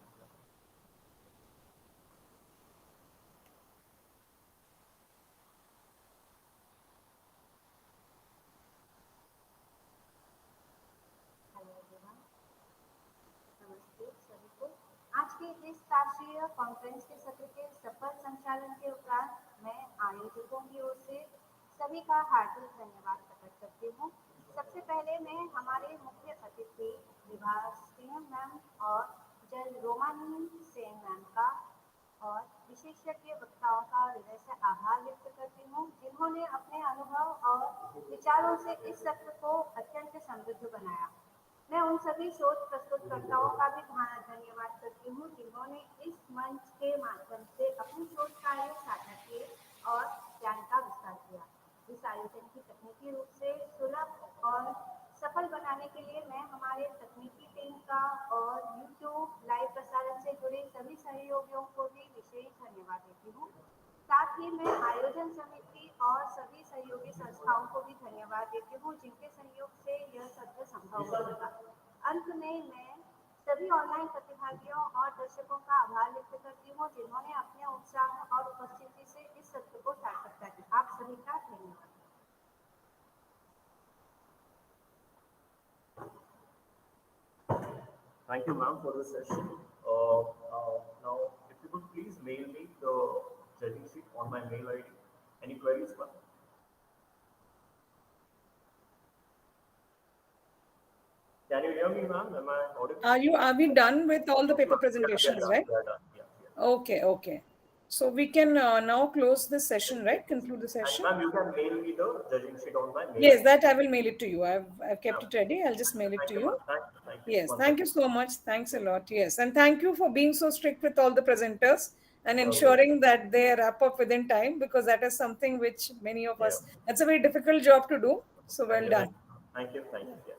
Hello everyone, नमस्ते सभी को। आज के इस राष्ट्रीय conference के सत्र के सफल संचालन के उपरांत मैं आयोजकों की ओर से सभी का हार्दिक धन्यवाद प्रकट करती हूँ। सबसे पहले मैं हमारे मुख्य अतिथि विभा सिंह मैम और जज रोमानी सेन मैम का और विशेषज्ञ वक्ताओं का हृदय से आभार व्यक्त करती हूँ, जिन्होंने अपने अनुभव और विचारों से इस सत्र को अत्यंत समृद्ध बनाया। मैं उन सभी शोध प्रस्तुतकर्ताओं का भी धन्यवाद करती हूँ, जिन्होंने इस मंच के माध्यम से अपने शोध कार्य साझा किए और ज्ञान का विस्तार किया। इस आयोजन की तकनीकी रूप से सुलभ और सफल बनाने के लिए मैं हमारे तकनीकी टीम का और YouTube लाइव प्रसारण से जुड़े सभी सहयोगियों को भी विशेष धन्यवाद देती हूँ। साथ ही मैं आयोजन समिति और सभी सहयोगी संस्थाओं को भी धन्यवाद देती हूँ, जिनके सहयोग से यह सत्र संभव हो सका। अंत में मैं सभी ऑनलाइन प्रतिभागियों और दर्शकों का आभार व्यक्त करती हूँ, जिन्होंने अपने उत्साह और उपस्थिति से इस सत्र को सार्थकता दी। आप सभी का धन्यवाद। Thank you, ma'am, for this session. Now, if you could please mail me the judging sheet on my mail ID. Any queries, ma'am? Can you hear me, ma'am? Am I audible? Are we done with all the paper presentations, Yeah, right? we are done. Yeah. Okay. So we can now close this session, right? Conclude the And session. ma'am, you can mail me the judging sheet on my mail. Yes, that I will mail it to you. I've kept it ready. I'll just mail it Thank to you, you. ma'am. Thank you. Yes, Once thank you again. so much. Thanks a lot. Yes, and thank you for being so strict with all the presenters and ensuring that they wrap up within time, because that is something which many of us, that's a very difficult job to do. So well done. Thank you. Yeah.